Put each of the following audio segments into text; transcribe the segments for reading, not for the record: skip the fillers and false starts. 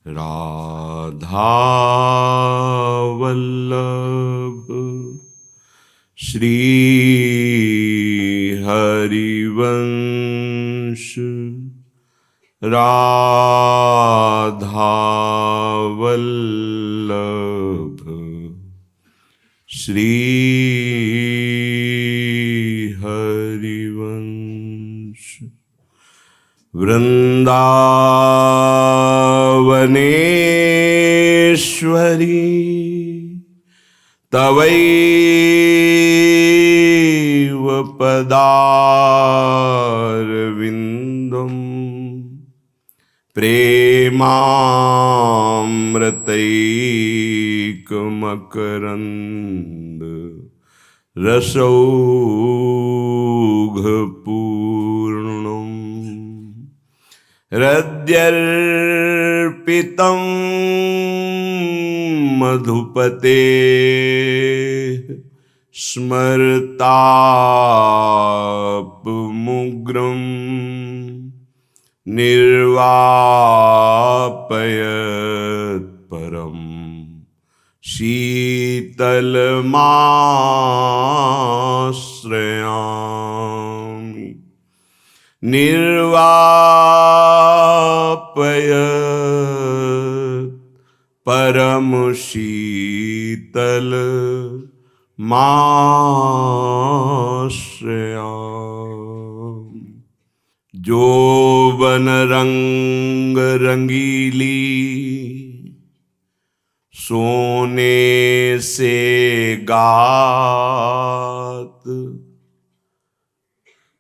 राधा वल्लभ श्री हरिवंश राधा वल्लभ श्री हरिवंश वृंदावनेश्वरी तवैव पदारविन्दम् प्रेमामृतैकमकरन्द रसौघपूर्णम् हृद्यर्पितं मधुपते स्मरतापमुग्रं निर्वापयत् परं शीतलमाश्रयामि निर्वापयत् परम शीतल माश्रयामि। जोबन रंग रंगीली सोने से गात,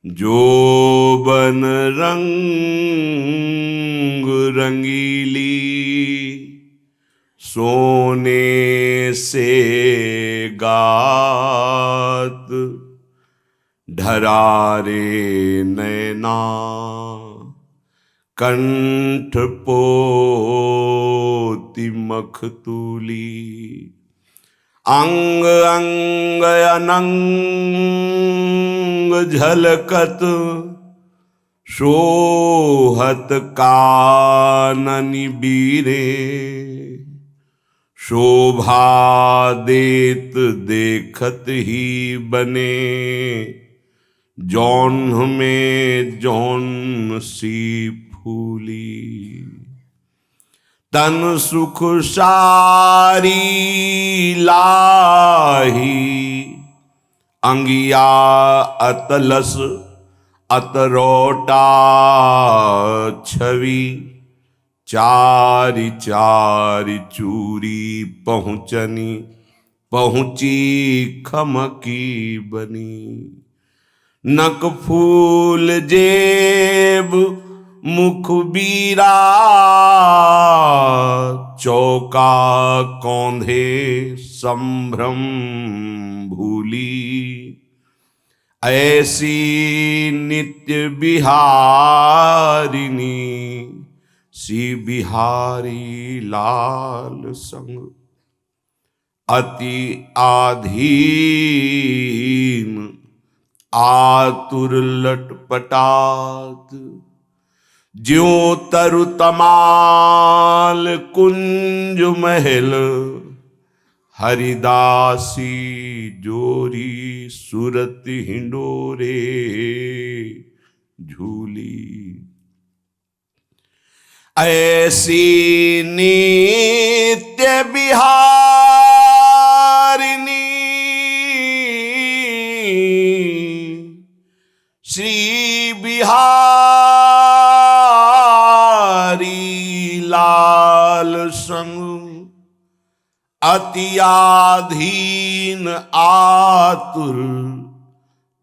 जोबन रंग रंगीली सोने से गात, ढरारे नैना कंठ पोती मखतूली, अंग अंग अनंग झलकत, शोहत काननी बीरे, शोभा देत देखत ही बने, जौन्ह में जौन सी फूली। तन सुख सारी लाही, अंगिया अतलस अतरोटा छवि, चारि चारि चूरी पहुँचनी पहुँची खमकी बनी। नक फूल जेब मुख बीरा, चौका कौंधे संभ्रम भूली। ऐसी नित्य बिहारिणी सी बिहारी लाल संग, अति आधीन आतुर लटपटात, ज्यों तरु तमाल कुंज महल, हरिदासी जोरी सुरत हिंडोरे झूली। ऐसी नित्य बिहारिणी श्री बिहारी लाल संग, अति आधीन आतुर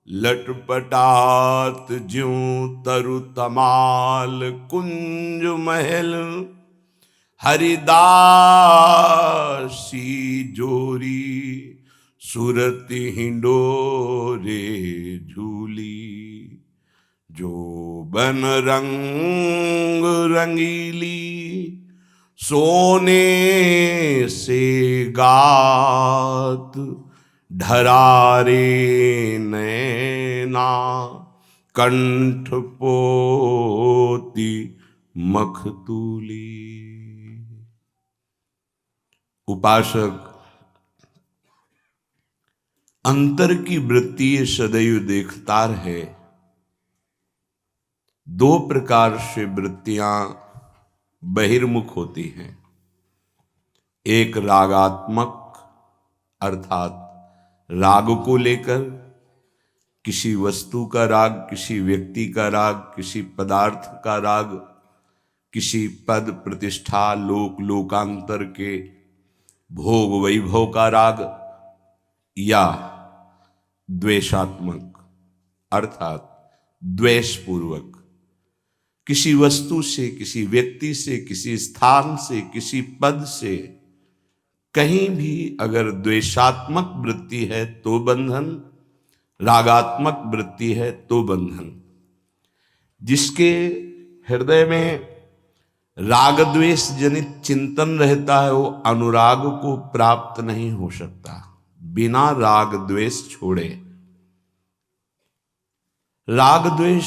लटपटात, ज्यों तरु तमाल कुंज महल, हरिदासी जोरी सुरत हिंडोरे झूली। जो बन रंग रंगीली सोने से गात, ढरारे नैना कंठ पोती मखतूली। उपासक अंतर की वृत्ति ये सदैव देखता रहे। दो प्रकार से वृत्तियां बहिर्मुख होती हैं। एक रागात्मक अर्थात राग को लेकर, किसी वस्तु का राग, किसी व्यक्ति का राग, किसी पदार्थ का राग, किसी पद प्रतिष्ठा, लोक लोकांतर के भोग वैभव का राग, या द्वेषात्मक अर्थात द्वेषपूर्वक किसी वस्तु से, किसी व्यक्ति से, किसी स्थान से, किसी पद से कहीं भी अगर द्वेषात्मक वृत्ति है तो बंधन, रागात्मक वृत्ति है तो बंधन। जिसके हृदय में राग द्वेष जनित चिंतन रहता है वो अनुराग को प्राप्त नहीं हो सकता, बिना राग द्वेष छोड़े। राग द्वेष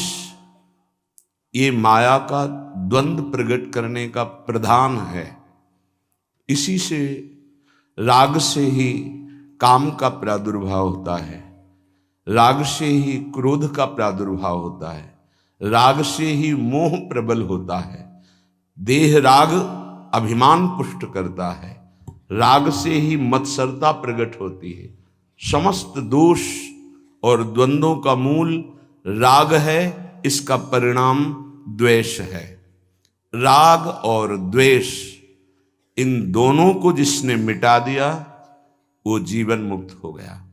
ये माया का द्वंद्व प्रकट करने का प्रधान है। इसी से राग से ही काम का प्रादुर्भाव होता है, राग से ही क्रोध का प्रादुर्भाव होता है, राग से ही मोह प्रबल होता है। देह राग अभिमान पुष्ट करता है, राग से ही मत्सरता प्रकट होती है। समस्त दोष और द्वंद्वों का मूल राग है, इसका परिणाम द्वेष है। राग और द्वेष इन दोनों को जिसने मिटा दिया वो जीवन मुक्त हो गया।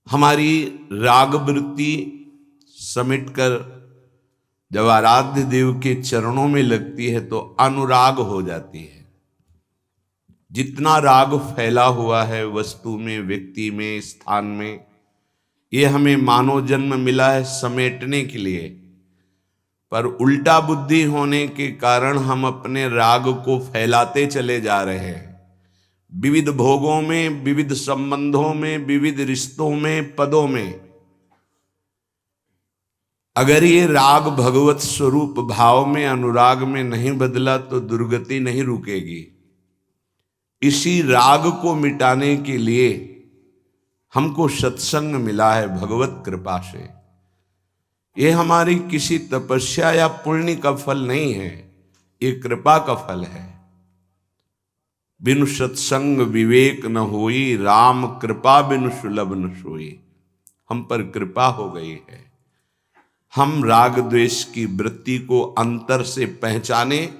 हमारी राग वृत्ति समेटकर जब आराध्य देव के चरणों में लगती है तो अनुराग हो जाती है। जितना राग फैला हुआ है वस्तु में, व्यक्ति में, स्थान में, ये हमें मानव जन्म मिला है समेटने के लिए, पर उल्टा बुद्धि होने के कारण हम अपने राग को फैलाते चले जा रहे हैं। विविध भोगों में, विविध संबंधों में, विविध रिश्तों में, पदों में। अगर ये राग भगवत स्वरूप भाव में, अनुराग में नहीं बदला तो दुर्गति नहीं रुकेगी। इसी राग को मिटाने के लिए हमको सत्संग मिला है भगवत कृपा से। ये हमारी किसी तपस्या या पुण्य का फल नहीं है, ये कृपा का फल है। बिनु सत्संग विवेक न होई, राम कृपा बिनु सुलभ न सोई। हम पर कृपा हो गई है। हम राग द्वेष की वृत्ति को अंतर से पहचाने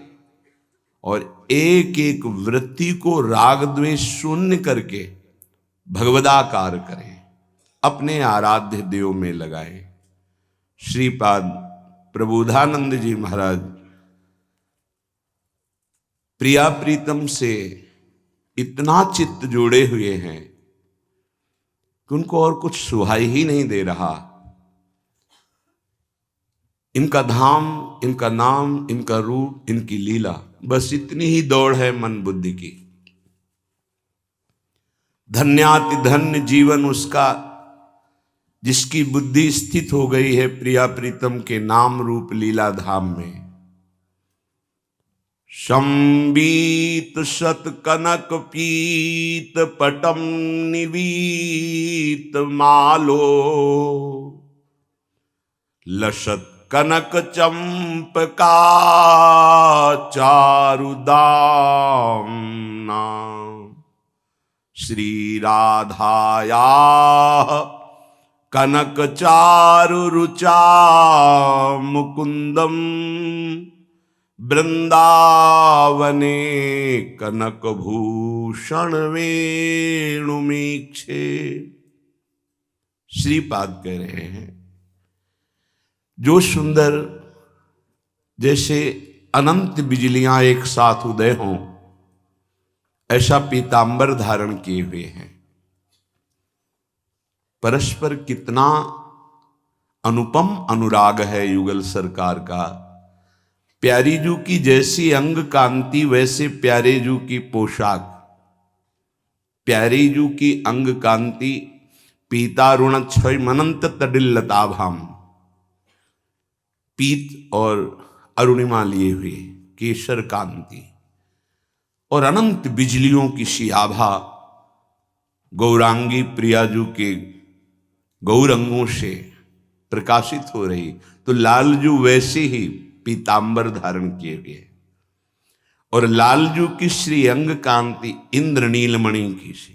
और एक एक वृत्ति को राग द्वेष शून्य करके भगवदाकार करें, अपने आराध्य देव में लगाएं। श्रीपाद प्रबोधानंद जी महाराज प्रिया प्रीतम से इतना चित्त जोड़े हुए हैं कि उनको और कुछ सुहाई ही नहीं दे रहा। इनका धाम, इनका नाम, इनका रूप, इनकी लीला, बस इतनी ही दौड़ है मन बुद्धि की। धन्याति धन्य जीवन उसका जिसकी बुद्धि स्थित हो गई है प्रिया प्रीतम के नाम रूप लीला धाम में। संबीत शत कनक पीत पटम निवीत मालो, लसत कनक चंपका चारुदामना। श्री राधाया कनक चारु रुचा मुकुंदम, वृंदावने कनक भूषण वेणुमीक्षे। श्रीपाद कह रहे हैं जो सुंदर जैसे अनंत बिजलियां एक साथ उदय हों ऐसा पीतांबर धारण किए हुए हैं। परस्पर कितना अनुपम अनुराग है युगल सरकार का। प्यारी जू की जैसी अंग कांति वैसे प्यारे जू की पोशाक। प्यारी जू की अंग कांति पीतारुण क्षय मनंत तडिल्लताभाम, पीत और अरुणिमा लिए हुए केशर कांति। और अनंत बिजलियों की सी आभा गौरांगी प्रियाजू के गौरंगों से प्रकाशित हो रही, तो लालजू वैसे ही पीतांबर धारण किए हुए और लालजू की श्री अंग कांति इंद्र नीलमणि की सी,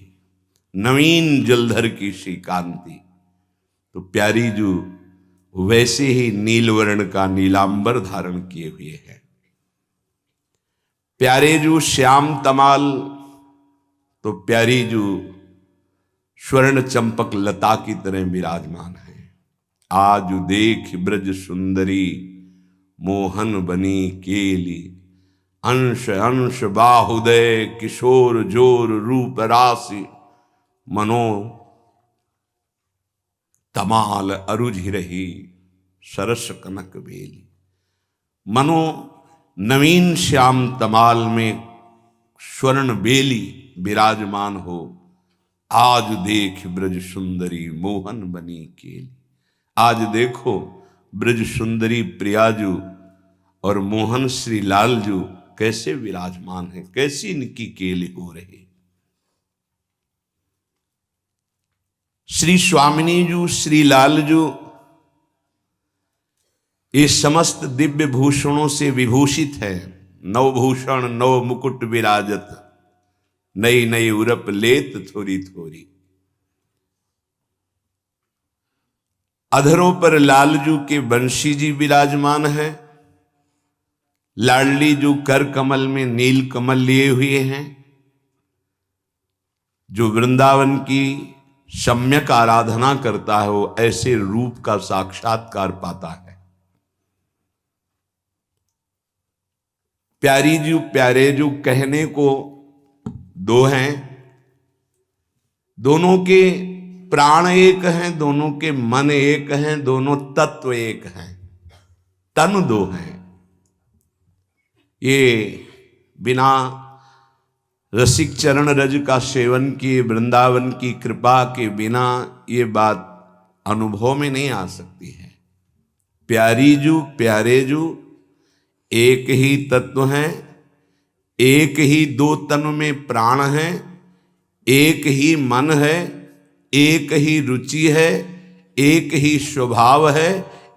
नवीन जलधर की सी कांति, तो प्यारी जू वैसे ही नीलवर्ण का नीलांबर धारण किए हुए हैं। प्यारे जू श्याम तमाल, तो प्यारी जू स्वर्ण चंपक लता की तरह विराजमान है। आज देख ब्रज सुंदरी मोहन बनी केली, अंश अंश बाहुदय किशोर जोर रूप राशि, मनो तमाल अरुझि रही सरस कनक बेली। मनो नवीन श्याम तमाल में स्वर्ण बेली विराजमान हो, आज देख ब्रज सुंदरी मोहन बनी केली। आज देखो ब्रज सुंदरी प्रियाजू और मोहन श्री लालजू कैसे विराजमान है, कैसी इनकी केली हो रही। श्री स्वामिनी जू श्री लालजू ये समस्त दिव्य भूषणों से विभूषित है। नवभूषण नव मुकुट विराजत, नई नई उरप लेत थोरी थोरी। अधरों पर लालजू के बंशी जी विराजमान है। लाडली जो कर कमल में नील कमल लिए हुए हैं, जो वृंदावन की सम्यक आराधना करता है वो ऐसे रूप का साक्षात्कार पाता है। प्यारी जू प्यारे जू कहने को दो हैं, दोनों के प्राण एक हैं, दोनों के मन एक हैं, दोनों तत्व एक हैं, तन दो हैं। ये बिना रसिक चरण रज का सेवन किए, वृंदावन की कृपा के बिना ये बात अनुभव में नहीं आ सकती है। प्यारी जू प्यारे जू एक ही तत्व हैं, एक ही दो तन में प्राण हैं, एक ही मन है, एक ही रुचि है, एक ही स्वभाव है,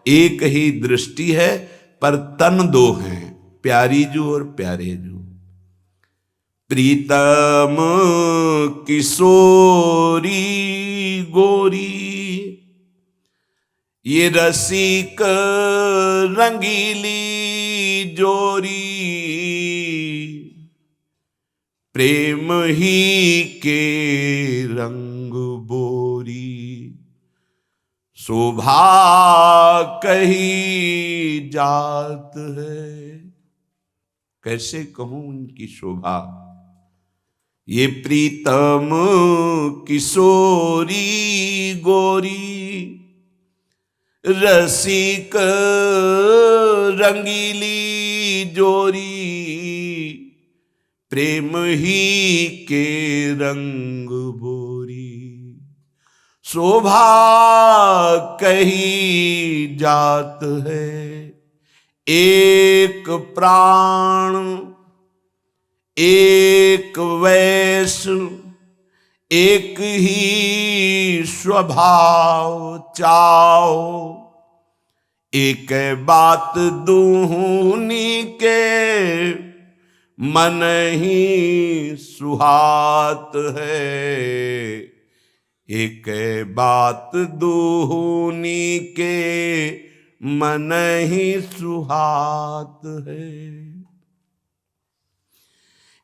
एक ही दृष्टि है, पर तन दो हैं, प्यारी जू और प्यारे जू। प्रीतम किशोरी गोरी, ये रसिक रंगीली जोरी, प्रेम ही के रंग बोरी, शोभा कही जात है। कैसे कहूं उनकी शोभा। ये प्रीतम किशोरी गोरी, रसिक रंगीली जोरी, प्रेम ही के रंग बोरी, शोभा कही जात है। एक प्राण एक वैस, एक ही स्वभाव चाओ, एक बात दूनी के मन ही सुहात है। एक बात दूनी के मन ही सुहात है।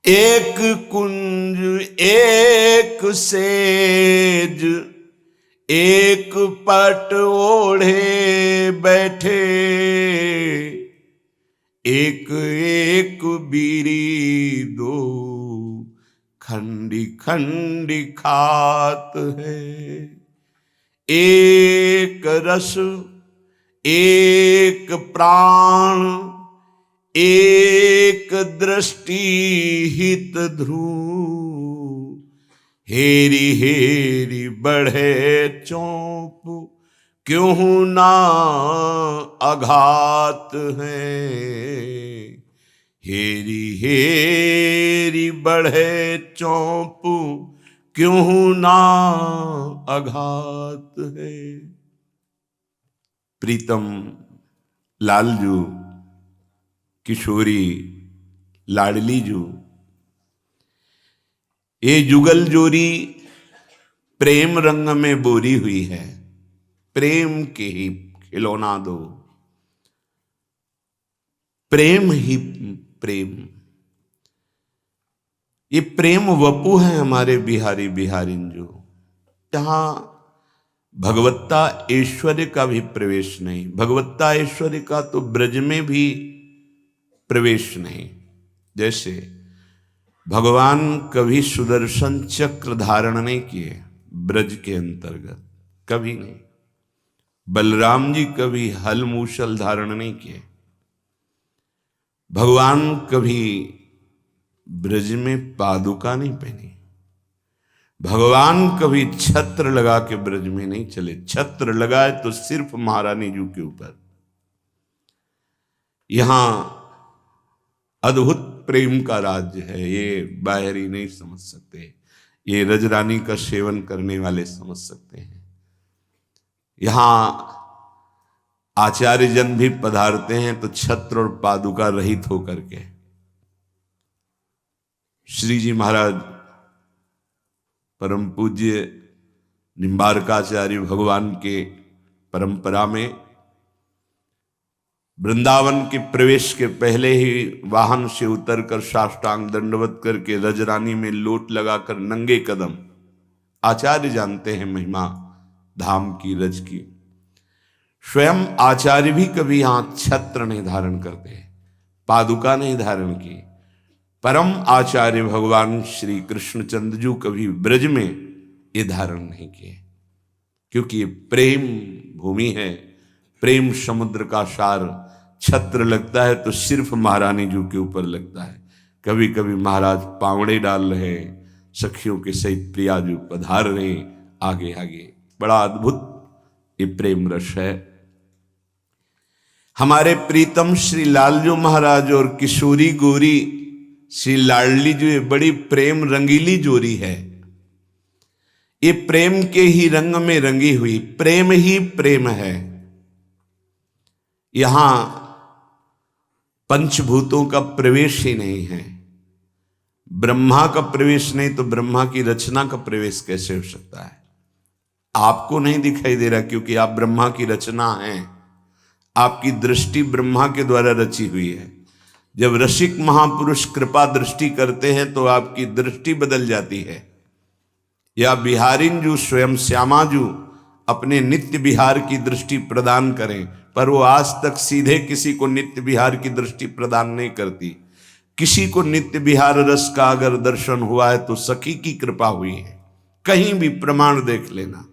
एक कुंज एक सेज, एक पट ओढ़े बैठे, एक एक बीरी दो खंडी खंडी खात है। एक रस एक प्राण, एक दृष्टि हित ध्रुव, हेरी हेरी बढ़े चौप, क्यों ना अघात है। हेरी हेरी तेरी बढ़े चौंपू, क्यों ना आघात है। प्रीतम, लालजू, किशोरी, लाडली जू, ये जुगल जोरी प्रेम रंग में बोरी हुई है। प्रेम के ही खिलौना दो, प्रेम ही प्रेम। ये प्रेम वपु है हमारे बिहारी बिहारिन जो, जहां भगवत्ता ऐश्वर्य का भी प्रवेश नहीं। भगवत्ता ऐश्वर्य का तो ब्रज में भी प्रवेश नहीं। जैसे भगवान कभी सुदर्शन चक्र धारण नहीं किए ब्रज के अंतर्गत, कभी नहीं। बलराम जी कभी हल मूसल धारण नहीं किए। भगवान कभी ब्रज में पादुका नहीं पहनी। भगवान कभी छत्र लगा के ब्रज में नहीं चले। छत्र लगाए तो सिर्फ महारानी जी के ऊपर। यहां अद्भुत प्रेम का राज्य है, ये बाहरी नहीं समझ सकते। ये रजरानी का सेवन करने वाले समझ सकते हैं। यहां आचार्य जन भी पधारते हैं तो छत्र और पादुका रहित होकर के। श्री जी महाराज परम पूज्य निम्बारकाचार्य भगवान के परंपरा में वृंदावन के प्रवेश के पहले ही वाहन से उतरकर साष्टांग दंडवत करके रजरानी में लोट लगाकर नंगे कदम, आचार्य जानते हैं महिमा धाम की, रज की। स्वयं आचार्य भी कभी यहां छत्र नहीं धारण करते, पादुका नहीं धारण की। परम आचार्य भगवान श्री कृष्णचंद्र जी कभी ब्रज में ये धारण नहीं किए, क्योंकि ये प्रेम भूमि है, प्रेम समुद्र का सार। छत्र लगता है तो सिर्फ महारानी जी के ऊपर लगता है। कभी कभी महाराज पावड़े डाल रहे, सखियों के सहित प्रिया जी पधार रहे आगे आगे। बड़ा अद्भुत ये प्रेम रस है। हमारे प्रीतम श्री लालजू महाराज और किशोरी गोरी श्री लाडली जी बड़ी प्रेम रंगीली जोड़ी है। ये प्रेम के ही रंग में रंगी हुई, प्रेम ही प्रेम है। यहां पंचभूतों का प्रवेश ही नहीं है। ब्रह्मा का प्रवेश नहीं तो ब्रह्मा की रचना का प्रवेश कैसे हो सकता है? आपको नहीं दिखाई दे रहा क्योंकि आप ब्रह्मा की रचना हैं। आपकी दृष्टि ब्रह्मा के द्वारा रची हुई है। जब रसिक महापुरुष कृपा दृष्टि करते हैं तो आपकी दृष्टि बदल जाती है। या बिहारिन जू स्वयं श्यामाजू अपने नित्य विहार की दृष्टि प्रदान करें, पर वो आज तक सीधे किसी को नित्य विहार की दृष्टि प्रदान नहीं करती। किसी को नित्य विहार रस का अगर दर्शन हुआ है तो सखी की कृपा हुई है। कहीं भी प्रमाण देख लेना।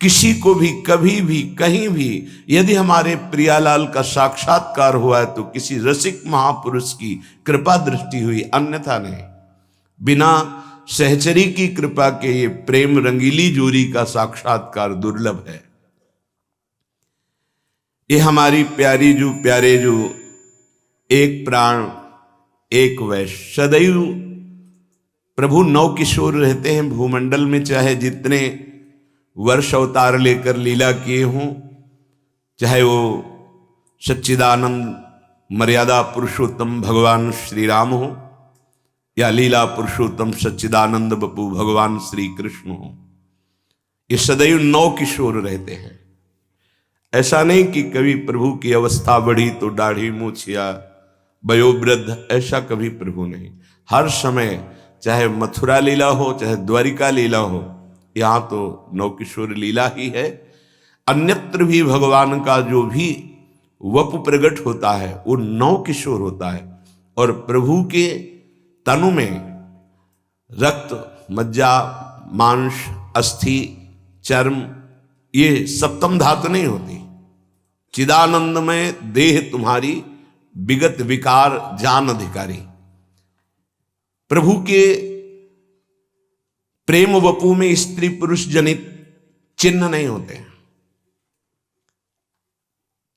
किसी को भी कभी भी कहीं भी यदि हमारे प्रियालाल का साक्षात्कार हुआ है तो किसी रसिक महापुरुष की कृपा दृष्टि हुई, अन्यथा नहीं। बिना सहचरी की कृपा के ये प्रेम रंगीली जोड़ी का साक्षात्कार दुर्लभ है। ये हमारी प्यारी जू प्यारे जू एक प्राण एक वैश्य, सदैव प्रभु नौ किशोर रहते हैं भूमंडल में। चाहे जितने वर्ष अवतार लेकर लीला किए हों, चाहे वो सच्चिदानंद मर्यादा पुरुषोत्तम भगवान श्री राम हो या लीला पुरुषोत्तम सच्चिदानंद बपू भगवान श्री कृष्ण हो, ये सदैव नौ किशोर रहते हैं। ऐसा नहीं कि कभी प्रभु की अवस्था बढ़ी तो दाढ़ी मूछ या वयोवृद्ध, ऐसा कभी प्रभु नहीं। हर समय चाहे मथुरा लीला हो चाहे द्वारिका लीला हो, यहाँ तो नौ किशोर लीला ही है। अन्यत्र भी भगवान का जो भी वपु प्रकट होता है वो नौ किशोर होता है। और प्रभु के तनु में रक्त, मज्जा, मांस, अस्थि, चर्म, ये सप्तम धातु नहीं होती। चिदानंद में देह तुम्हारी विगत विकार जान अधिकारी। प्रभु के प्रेम वपु में स्त्री पुरुष जनित चिन्ह नहीं होते।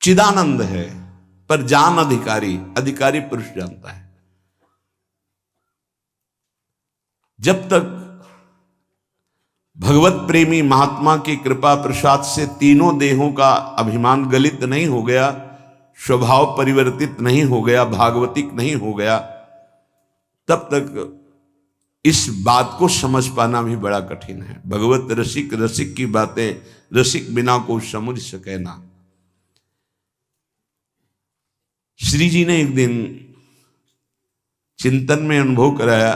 चिदानंद है पर जान अधिकारी, अधिकारी पुरुष जानता है। जब तक भगवत प्रेमी महात्मा की कृपा प्रसाद से तीनों देहों का अभिमान गलित नहीं हो गया, स्वभाव परिवर्तित नहीं हो गया, भागवतिक नहीं हो गया, तब तक इस बात को समझ पाना भी बड़ा कठिन है। भगवत रसिक रसिक की बातें रसिक बिना को समझ सके ना। श्री जी ने एक दिन चिंतन में अनुभव कराया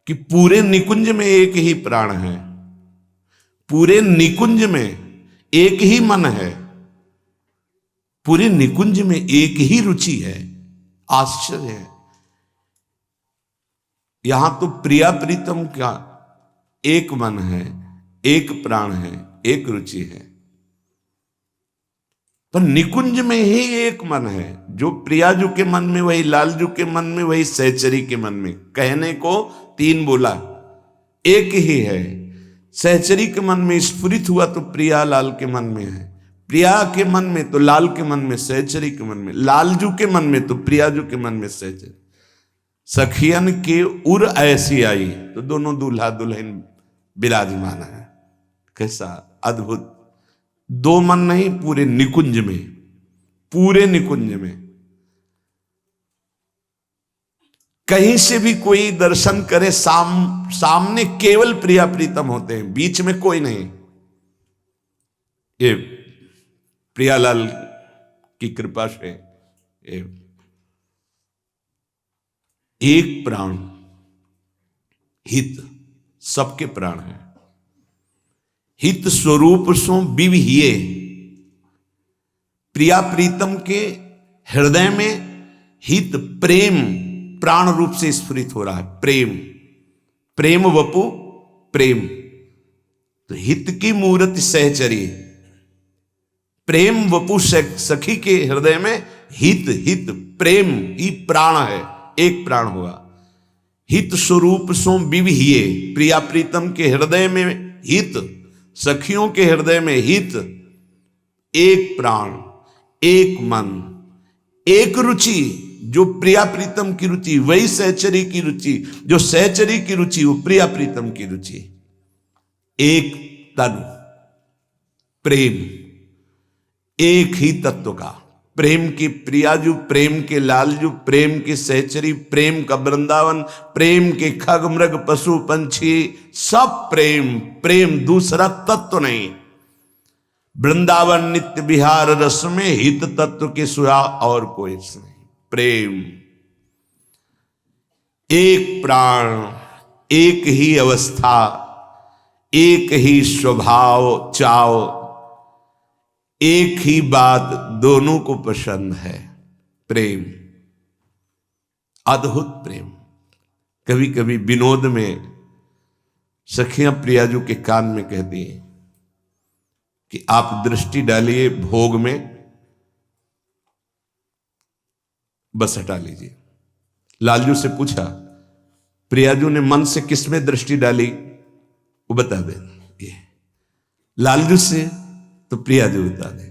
कि पूरे निकुंज में एक ही प्राण है, पूरे निकुंज में एक ही मन है, पूरे निकुंज में एक ही रुचि है। आश्चर्य है। यहां तो प्रिया प्रीतम का एक मन है, एक प्राण है, एक रुचि है, पर निकुंज में ही एक मन है। जो प्रियाजू के मन में वही लालजू के मन में वही सहचरी के मन में। कहने को तीन बोला, एक ही है। सहचरी के मन में स्फुरित हुआ तो प्रिया लाल के मन में है, प्रिया के मन में तो लाल के मन में, सहचरी के मन में, लालजू के मन में तो प्रियाजू के मन में सहचरी। सखियन के उर ऐसी आई तो दोनों दूल्हा दुल्हन विराजमान है। कैसा अद्भुत। दो मन नहीं, पूरे निकुंज में, पूरे निकुंज में। कहीं से भी कोई दर्शन करे, सामने केवल प्रिया प्रीतम होते हैं, बीच में कोई नहीं। ये प्रियालाल की कृपा से एक प्राण, हित सबके प्राण है। हित स्वरूप सो विविहिये, प्रिया प्रीतम के हृदय में हित प्रेम प्राण रूप से स्फुरित हो रहा है। प्रेम, प्रेम वपु प्रेम, तो हित की मूर्ति सहचरी, प्रेम वपु सखी के हृदय में हित, हित प्रेम ही प्राण है, एक प्राण हुआ। हित स्वरूप सो विविहिये, प्रिया प्रीतम के हृदय में हित, सखियों के हृदय में हित, एक प्राण, एक मन, एक रुचि। जो प्रिया प्रीतम की रुचि वही सहचरी की रुचि, जो सहचरी की रुचि वो प्रिया प्रीतम की रुचि। एक तन, प्रेम, एक ही तत्व का। प्रेम की प्रियाजू, प्रेम के लालजू, प्रेम की सहचरी, प्रेम का वृंदावन, प्रेम के खग मृग पशु पंछी, सब प्रेम, प्रेम दूसरा तत्व नहीं। वृंदावन नित्य विहार रस में हित तत्व के सुहा और कोई नहीं। प्रेम, एक प्राण, एक ही अवस्था, एक ही स्वभाव चाव, एक ही बात, दोनों को पसंद है। प्रेम, अद्भुत प्रेम। कभी कभी विनोद में सखियां प्रियाजू के कान में कहती हैं कि आप दृष्टि डालिए भोग में, बस हटा लीजिए। लालजू से पूछा, प्रियाजू ने मन से किसमें दृष्टि डाली, वो बता दे। लालजू से तो प्रियाजू बता दे।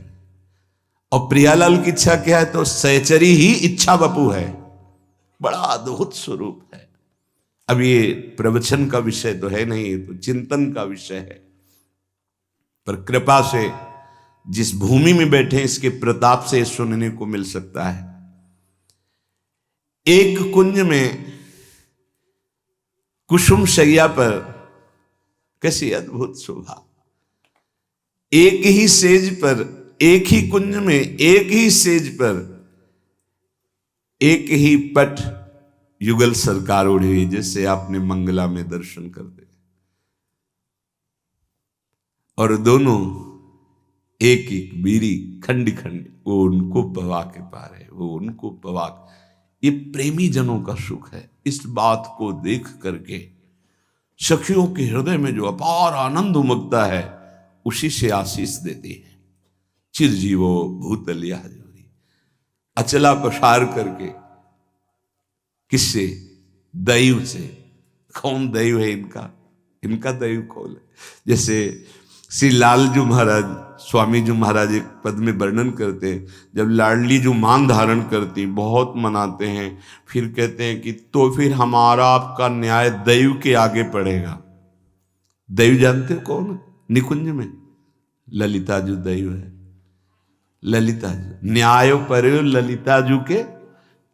और प्रियालाल की इच्छा क्या है, तो सहचरी ही इच्छा बपू है। बड़ा अद्भुत स्वरूप है। अब ये प्रवचन का विषय तो है नहीं, तो चिंतन का विषय है, पर कृपा से जिस भूमि में बैठे इसके प्रताप से सुनने को मिल सकता है। एक कुंज में कुसुम शैया पर कैसी अद्भुत शोभा। एक ही सेज पर, एक ही कुंज में, एक ही सेज पर एक ही पट युगल सरकार उड़ी हुई, जैसे आपने मंगला में दर्शन कर दे। और दोनों एक एक बीरी खंड खंड, वो उनको पवा के पा रहे, वो उनको पवा। ये प्रेमी जनों का सुख है। इस बात को देख करके सखियों के हृदय में जो अपार आनंद उमगता है, उसी से आशीष देती है। चिरजीवो भूतलिया जोरी, अचला पसार करके। किससे? दैव से। कौन दैव है इनका? इनका दैव कौन है? जैसे श्री लालजू महाराज स्वामी जी महाराज एक पद में वर्णन करते हैं, जब लाडली जो मान धारण करती, बहुत मनाते हैं, फिर कहते हैं कि तो फिर हमारा आपका न्याय दैव के आगे पड़ेगा। दैव जानते हो कौन? निकुंज में ललिता जू दैव है। ललिता जू न्याय पर ललिता जू के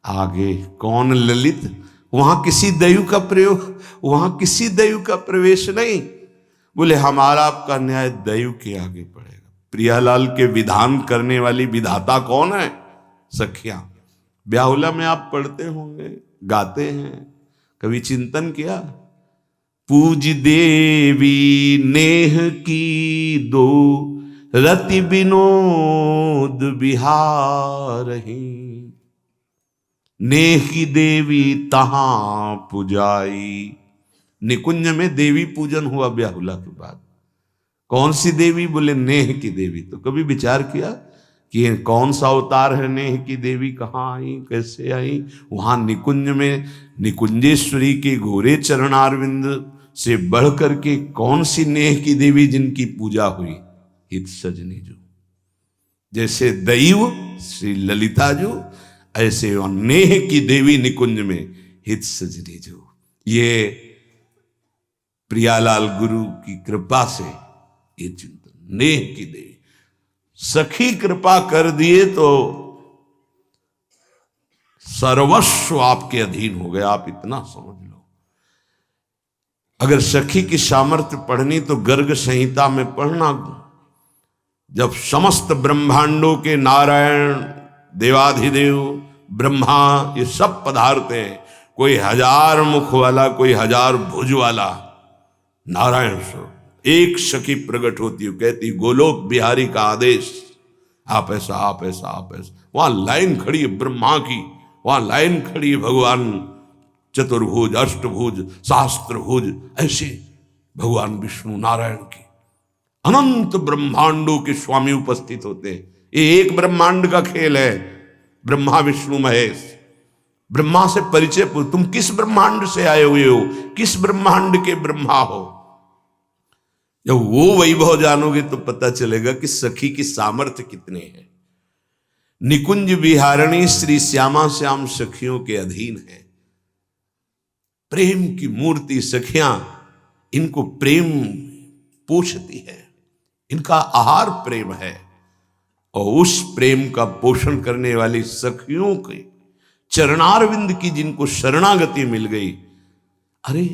आगे। कौन ललित? वहां किसी दैव का प्रयोग, वहां किसी दैव का प्रवेश नहीं। बोले हमारा आपका न्याय दैव के आगे पड़ेगा। प्रियालाल के विधान करने वाली विधाता कौन है? सखियां। ब्याहुला में आप पढ़ते होंगे, गाते हैं, कभी चिंतन किया? पूज देवी नेह की दो रति विनोद बिहारही, नेह की देवी तहां पुजाई। निकुंज में देवी पूजन हुआ ब्याहुला के बाद। कौन सी देवी? बोले नेह की देवी। तो कभी विचार किया कि कौन सा अवतार है नेह की देवी? कहाँ आई, कैसे आई? वहां निकुंज में निकुंजेश्वरी के गोरे चरणारविंद से बढ़ करके कौन सी नेह की देवी जिनकी पूजा हुई? हित सजनी जो। जैसे दैव श्री ललिता जो, ऐसे नेह की देवी निकुंज में हित सजनी जो। ये प्रियालाल गुरु की कृपा से ये चिंतन। नेह की देवी सखी कृपा कर दिए तो सर्वस्व आपके अधीन हो गया। आप इतना समझ लो। अगर सखी की सामर्थ्य पढ़नी तो गर्ग संहिता में पढ़ना। जब समस्त ब्रह्मांडों के नारायण, देवाधिदेव, ब्रह्मा ये सब पधारते हैं, कोई 1000 मुख वाला, कोई 1000 भुज वाला, नारायण स्वरूप एक सखी प्रकट होती है, कहती गोलोक बिहारी का आदेश, आप ऐसा, आप ऐसा, आप ऐसा। वहां लाइन खड़ी है ब्रह्मा की, वहां लाइन खड़ी है भगवान चतुर्भुज, अष्टभुज, सहस्त्रभुज, ऐसे भगवान विष्णु नारायण की अनंत ब्रह्मांडों के स्वामी उपस्थित होते हैं। ये एक ब्रह्मांड का खेल है, ब्रह्मा विष्णु महेश। ब्रह्मा से परिचय, तुम किस ब्रह्मांड से आए हुए हो, किस ब्रह्मांड के ब्रह्मा हो। जब वो वैभव जानोगे तो पता चलेगा कि सखी की सामर्थ्य कितने हैं। निकुंज विहारणी श्री श्यामा श्याम सखियों के अधीन है। प्रेम की मूर्ति सखियां, इनको प्रेम पोषती है, इनका आहार प्रेम है। और उस प्रेम का पोषण करने वाली सखियों के चरणारविंद की जिनको शरणागति मिल गई। अरे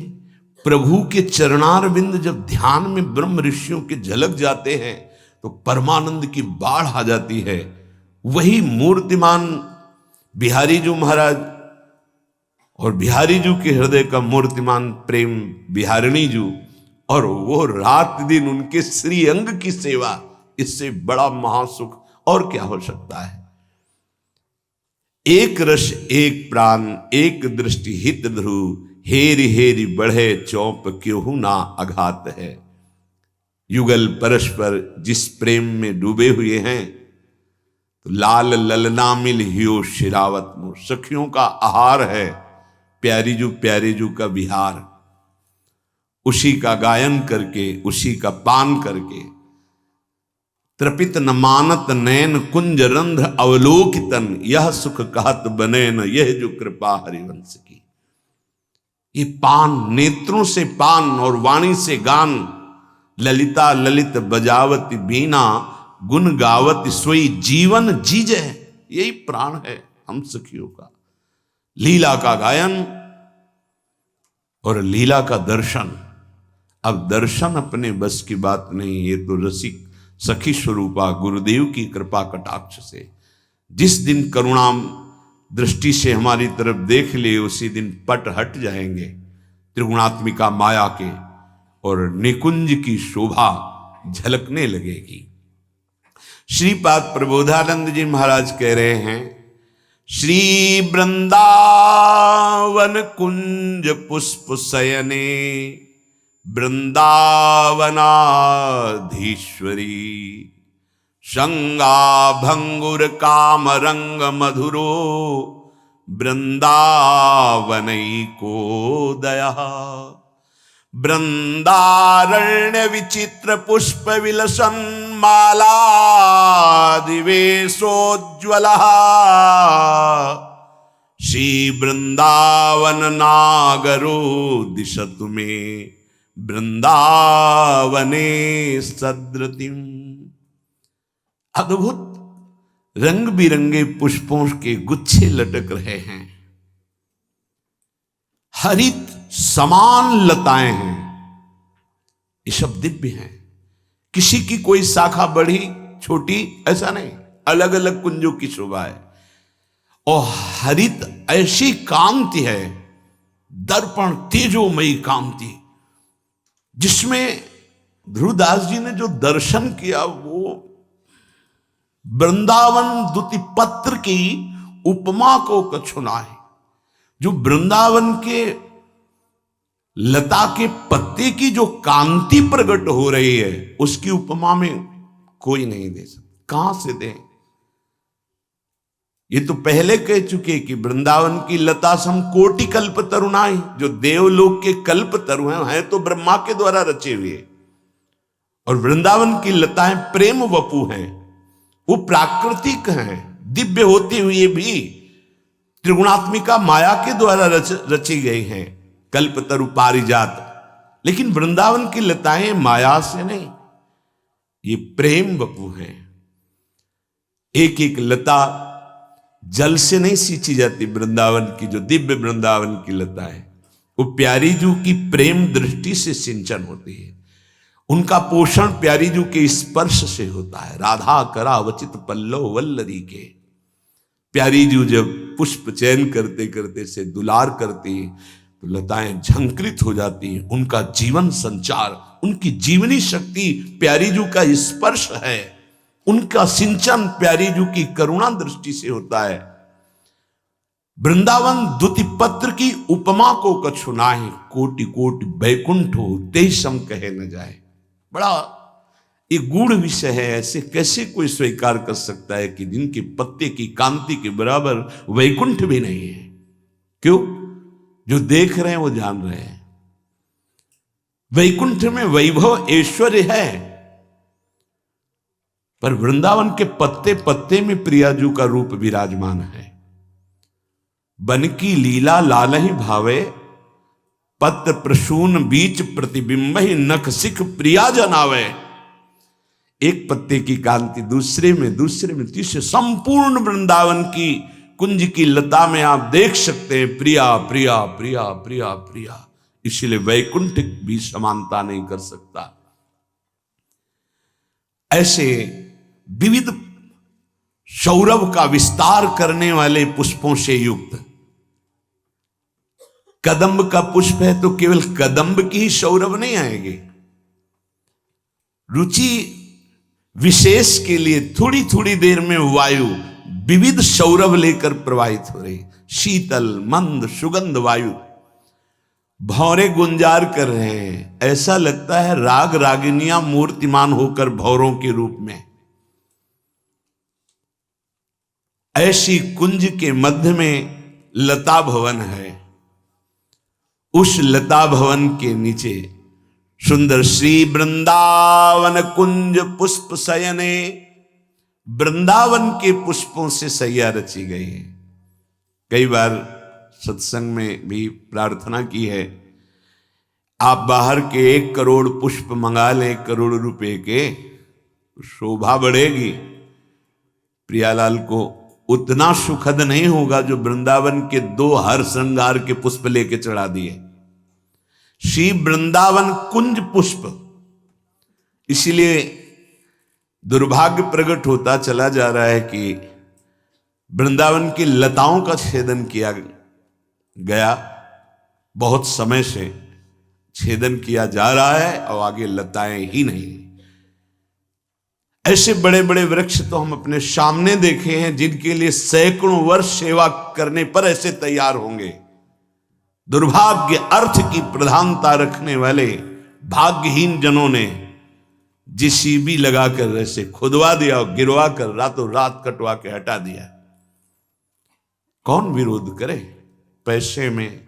प्रभु के चरणारविंद जब ध्यान में ब्रह्म ऋषियों के झलक जाते हैं तो परमानंद की बाढ़ आ जाती है। वही मूर्तिमान बिहारी जी महाराज और बिहारी जी के हृदय का मूर्तिमान प्रेम बिहारिणी जी, और वो रात दिन उनके श्री अंग की सेवा, इससे बड़ा महासुख और क्या हो सकता है। एक रस एक प्राण एक दृष्टि हित ध्रुव, हेरी हेरी बढ़े चौप क्यों ना आघात है। युगल परस्पर जिस प्रेम में डूबे हुए हैं, तो लाल ललना मिल हियो शिरावत मुँह। सखियों का आहार है प्यारी जू का विहार। उसी का गायन करके, उसी का पान करके, तृपित न मानत नैन कुंज रंध्र अवलोकितन, यह सुख कहत बने न यह जो कृपा हरिवंश की। ये पान, नेत्रों से पान और वाणी से गान। ललिता ललित बजावती बीना, गुण गावती सोई जीवन जीजे। यही प्राण है हम सखियों का। लीला का गायन और लीला का दर्शन। अब दर्शन अपने बस की बात नहीं, ये तो रसिक सखी स्वरूपा गुरुदेव की कृपा कटाक्ष से जिस दिन करुणा दृष्टि से हमारी तरफ देख ले, उसी दिन पट हट जाएंगे त्रिगुणात्मिका माया के, और निकुंज की शोभा झलकने लगेगी। श्रीपाद प्रबोधानंद जी महाराज कह रहे हैं, श्री वृंदावन कुंज पुष्प शयने वृंदावनाधीश्वरी, संगा भंगुर काम रंग मधुरो वृंदावनई को दया। वृंदारण्य विचित्र पुष्प विलसन माला दिवेशोज्वल श्री वृंदावन नागरो दिशतु में वृंदावने सद्रतिम। अद्भुत रंग बिरंगे पुष्पों के गुच्छे लटक रहे हैं, हरित समान लताएं हैं, ये सब दिव्य हैं। किसी की कोई शाखा बड़ी छोटी ऐसा नहीं, अलग अलग कुंजों की शोभा है। और हरित ऐसी कांति है, दर्पण तेजोमयी कांति, जिसमें ध्रुवदास जी ने जो दर्शन किया वो वृंदावन दुति पत्र की उपमा को कछुना है। जो वृंदावन के लता के पत्ते की जो कांति प्रकट हो रही है, उसकी उपमा में कोई नहीं दे सकता। कहां से दे? ये तो पहले कह चुके कि वृंदावन की लता सम कोटि कल्प तरुणाई, जो देवलोक के कल्प तरु हैं तो ब्रह्मा के द्वारा रचे हुए, और वृंदावन की लताएं प्रेम वपु हैं, वो प्राकृतिक हैं, दिव्य होते हुए भी त्रिगुणात्मिका माया के द्वारा रची गई हैं, कल्पतरु पारिजात। लेकिन वृंदावन की लताएं माया से नहीं, ये प्रेम वपु हैं। एक एक लता जल से नहीं सींची जाती, वृंदावन की जो दिव्य वृंदावन की लता है वो प्यारी जू की प्रेम दृष्टि से सिंचन होती है। उनका पोषण प्यारी जू के स्पर्श से होता है। राधा करा वचित पल्लव वल्लरी के, प्यारी जू जब पुष्प चयन करते करते से दुलार करती तो लताएं झंकृत हो जाती हैं। उनका जीवन संचार, उनकी जीवनी शक्ति प्यारी जू का स्पर्श है, उनका सिंचन प्यारी जू की करुणा दृष्टि से होता है। वृंदावन दुति पत्र की उपमा को कछु नाहि, कोटि कोटि बैकुंठ हो ते सम कहे न जाए। बड़ा एक गूढ़ विषय है। ऐसे कैसे कोई स्वीकार कर सकता है कि जिनके पत्ते की कांति के बराबर वैकुंठ भी नहीं है? क्यों? जो देख रहे हैं वो जान रहे हैं। वैकुंठ में वैभव ऐश्वर्य है, पर वृंदावन के पत्ते पत्ते में प्रियाजू का रूप विराजमान है। बन की लीला लाल ही भावे, पत्र प्रसून बीच प्रतिबिंब ही नख सिख प्रिया जनावे। एक पत्ते की कांति दूसरे में, दूसरे में, तीसरे, संपूर्ण वृंदावन की कुंज की लता में आप देख सकते हैं प्रिया प्रिया प्रिया प्रिया प्रिया। इसलिए वैकुंठ भी समानता नहीं कर सकता। ऐसे विविध सौरभ का विस्तार करने वाले पुष्पों से युक्त कदम्ब का पुष्प है तो केवल कदम्ब की ही सौरभ नहीं आएगी। रुचि विशेष के लिए थोड़ी थोड़ी देर में वायु विविध सौरभ लेकर प्रवाहित हो रही, शीतल मंद सुगंध वायु भौरे गुंजार कर रहे हैं। ऐसा लगता है राग रागिनियां मूर्तिमान होकर भौरों के रूप में। ऐसी कुंज के मध्य में लता भवन है। उस लता भवन के नीचे सुंदर श्री वृंदावन कुंज पुष्प शयने, वृंदावन के पुष्पों से सैया रची गई है। कई बार सत्संग में भी प्रार्थना की है, आप बाहर के 1 करोड़ पुष्प मंगा लें 1 करोड़ रुपए के, शोभा बढ़ेगी। प्रियालाल को उतना सुखद नहीं होगा जो वृंदावन के 2 हर श्रृंगार के पुष्प लेके चढ़ा दिए। श्री वृंदावन कुंज पुष्प। इसलिए दुर्भाग्य प्रकट होता चला जा रहा है कि वृंदावन की लताओं का छेदन किया गया, बहुत समय से छेदन किया जा रहा है और आगे लताएं ही नहीं। ऐसे बड़े बड़े वृक्ष तो हम अपने सामने देखे हैं जिनके लिए सैकड़ों वर्ष सेवा करने पर ऐसे तैयार होंगे। दुर्भाग्य अर्थ की प्रधानता रखने वाले भाग्यहीन जनों ने जेसीबी लगाकर ऐसे खुदवा दिया और गिरवा कर रातों रात कटवा के हटा दिया। कौन विरोध करे? पैसे में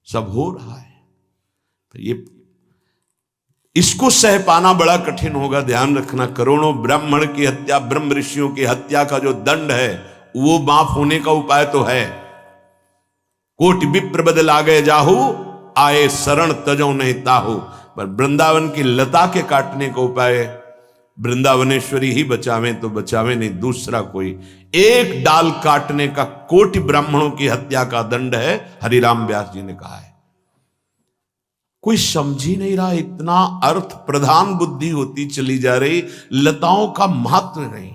सब हो रहा है। तो ये इसको सह पाना बड़ा कठिन होगा। ध्यान रखना, करोड़ों ब्राह्मण की हत्या, ब्रह्म ऋषियों की हत्या का जो दंड है वो माफ होने का उपाय तो है। कोटि विप्र बदल आ गए जाहू, आए शरण तजो नहीं ताहू। पर वृंदावन की लता के काटने का उपाय वृंदावनेश्वरी ही बचावे तो बचावे, नहीं दूसरा कोई। एक डाल काटने का कोटि ब्राह्मणों की हत्या का दंड है, हरिराम व्यास जी ने कहा है। कोई समझ ही नहीं रहा, इतना अर्थ प्रधान बुद्धि होती चली जा रही, लताओं का महत्व नहीं।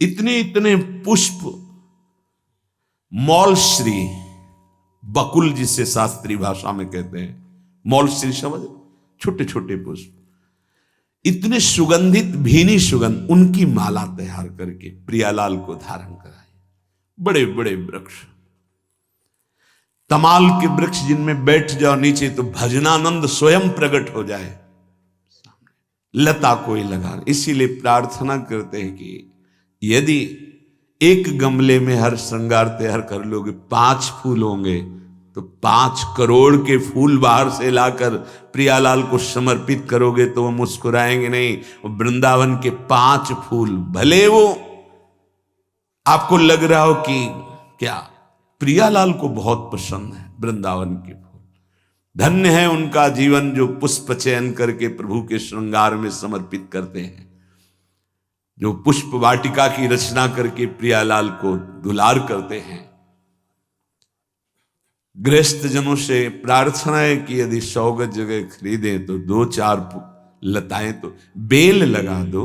इतने इतने पुष्प, मौलश्री, बकुल जिसे शास्त्रीय भाषा में कहते हैं, मौलश्री समझ, छोटे छोटे पुष्प, इतने सुगंधित भीनी सुगंध, उनकी माला तैयार करके प्रियालाल को धारण कराए। बड़े बड़े वृक्ष, तमाल के वृक्ष जिनमें बैठ जाओ नीचे तो भजनानंद स्वयं प्रकट हो जाए, लता कोई लगा। इसीलिए प्रार्थना करते हैं कि यदि एक गमले में हर श्रृंगार तैयार कर लोगे, 5 फूल होंगे तो 5 करोड़ के फूल बाहर से लाकर प्रियालाल को समर्पित करोगे तो वो मुस्कुराएंगे नहीं। वो वृंदावन के 5 फूल, भले वो आपको लग रहा हो कि क्या प्रियालाल को बहुत पसंद है वृंदावन के फूल, धन्य है उनका जीवन जो पुष्प चयन करके प्रभु के श्रृंगार में समर्पित करते हैं, जो पुष्प वाटिका की रचना करके प्रियालाल को दुलार करते हैं। गृहस्थ जनों से प्रार्थना है कि यदि 100 गज जगह खरीदें तो 2-4 लताएं तो बेल लगा दो,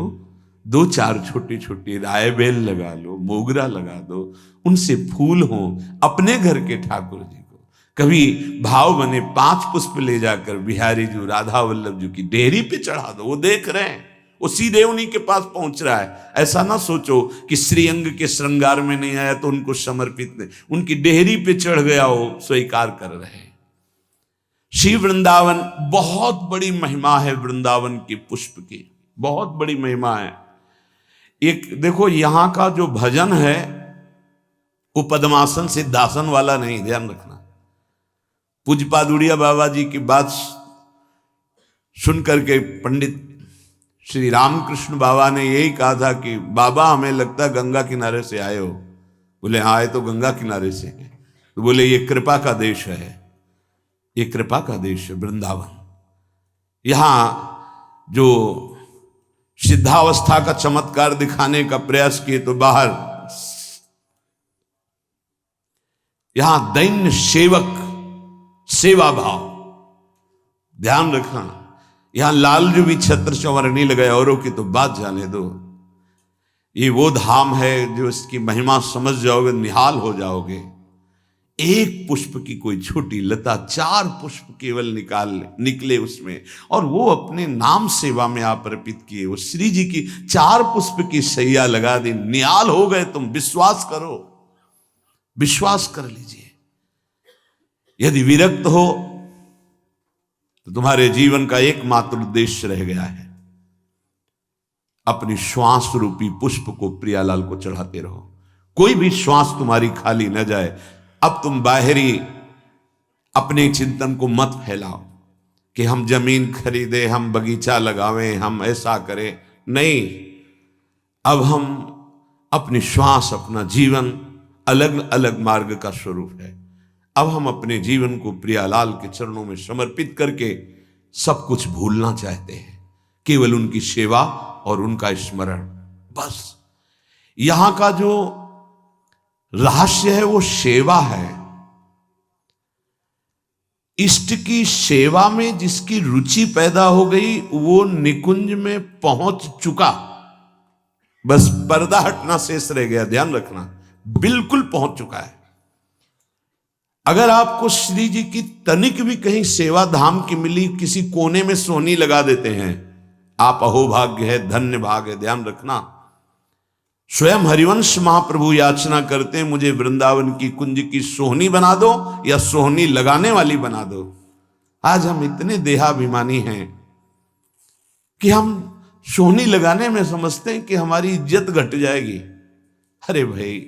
2-4 छोटी छोटी राय बेल लगा लो, मोगरा लगा दो, उनसे फूल हो अपने घर के ठाकुर जी को। कभी भाव बने 5 पुष्प ले जाकर बिहारी जी, राधा वल्लभ जी की डेहरी पे चढ़ा दो, वो देख रहे हैं, वो सीधे उन्हीं के पास पहुंच रहा है। ऐसा ना सोचो कि श्रीअंग के श्रृंगार में नहीं आया तो उनको समर्पित नहीं, उनकी डेहरी पे चढ़ गया हो, स्वीकार कर रहे हैं। श्री वृंदावन, बहुत बड़ी महिमा है वृंदावन की पुष्प की, बहुत बड़ी महिमा है। एक देखो यहां का जो भजन है वो पद्मासन सिद्धासन वाला नहीं, ध्यान रखना। पूज्य पादुड़िया बाबा जी की बात सुन करके पंडित श्री रामकृष्ण बाबा ने यही कहा था कि बाबा हमें लगता है गंगा किनारे से आए हो। बोले हाँ, आए तो गंगा किनारे से हैं। तो बोले ये कृपा का देश है, ये कृपा का देश है वृंदावन। यहां जो सिद्धावस्था का चमत्कार दिखाने का प्रयास किए तो बाहर यहां दैन्य सेवक सेवा भाव, ध्यान रखना। यहां लालजू भी छत्र चंवर नहीं लगाए, औरों की तो बात जाने दो। ये वो धाम है जो इसकी महिमा समझ जाओगे, निहाल हो जाओगे। एक पुष्प की कोई छोटी लता, 4 पुष्प केवल निकले उसमें, और वो अपने नाम सेवा में आप अर्पित किए। वो श्री जी की 4 पुष्प की सैया लगा दी, निहाल हो गए तुम। विश्वास करो, विश्वास कर लीजिए। यदि विरक्त हो तो तुम्हारे जीवन का एकमात्र उद्देश्य रह गया है, अपनी श्वास रूपी पुष्प को प्रियालाल को चढ़ाते रहो। कोई भी श्वास तुम्हारी खाली न जाए। अब तुम बाहरी अपने चिंतन को मत फैलाओ कि हम जमीन खरीदे, हम बगीचा लगावें, हम ऐसा करें। नहीं, अब हम अपनी श्वास, अपना जीवन अलग अलग मार्ग का स्वरूप है। अब हम अपने जीवन को प्रियालाल के चरणों में समर्पित करके सब कुछ भूलना चाहते हैं, केवल उनकी सेवा और उनका स्मरण। बस यहां का जो रहस्य है वो सेवा है। इष्ट की सेवा में जिसकी रुचि पैदा हो गई वो निकुंज में पहुंच चुका। बस पर्दा हटना शेष रह गया, ध्यान रखना, बिल्कुल पहुंच चुका है। अगर आपको श्री जी की तनिक भी कहीं सेवा धाम की मिली, किसी कोने में सोहनी लगा देते हैं, आप अहोभाग्य है, धन्य भाग है। ध्यान रखना, स्वयं हरिवंश महाप्रभु याचना करते हैं, मुझे वृंदावन की कुंज की सोहनी बना दो या सोहनी लगाने वाली बना दो। आज हम इतने देहाभिमानी हैं कि हम सोहनी लगाने में समझते हैं कि हमारी इज्जत घट जाएगी। अरे भाई,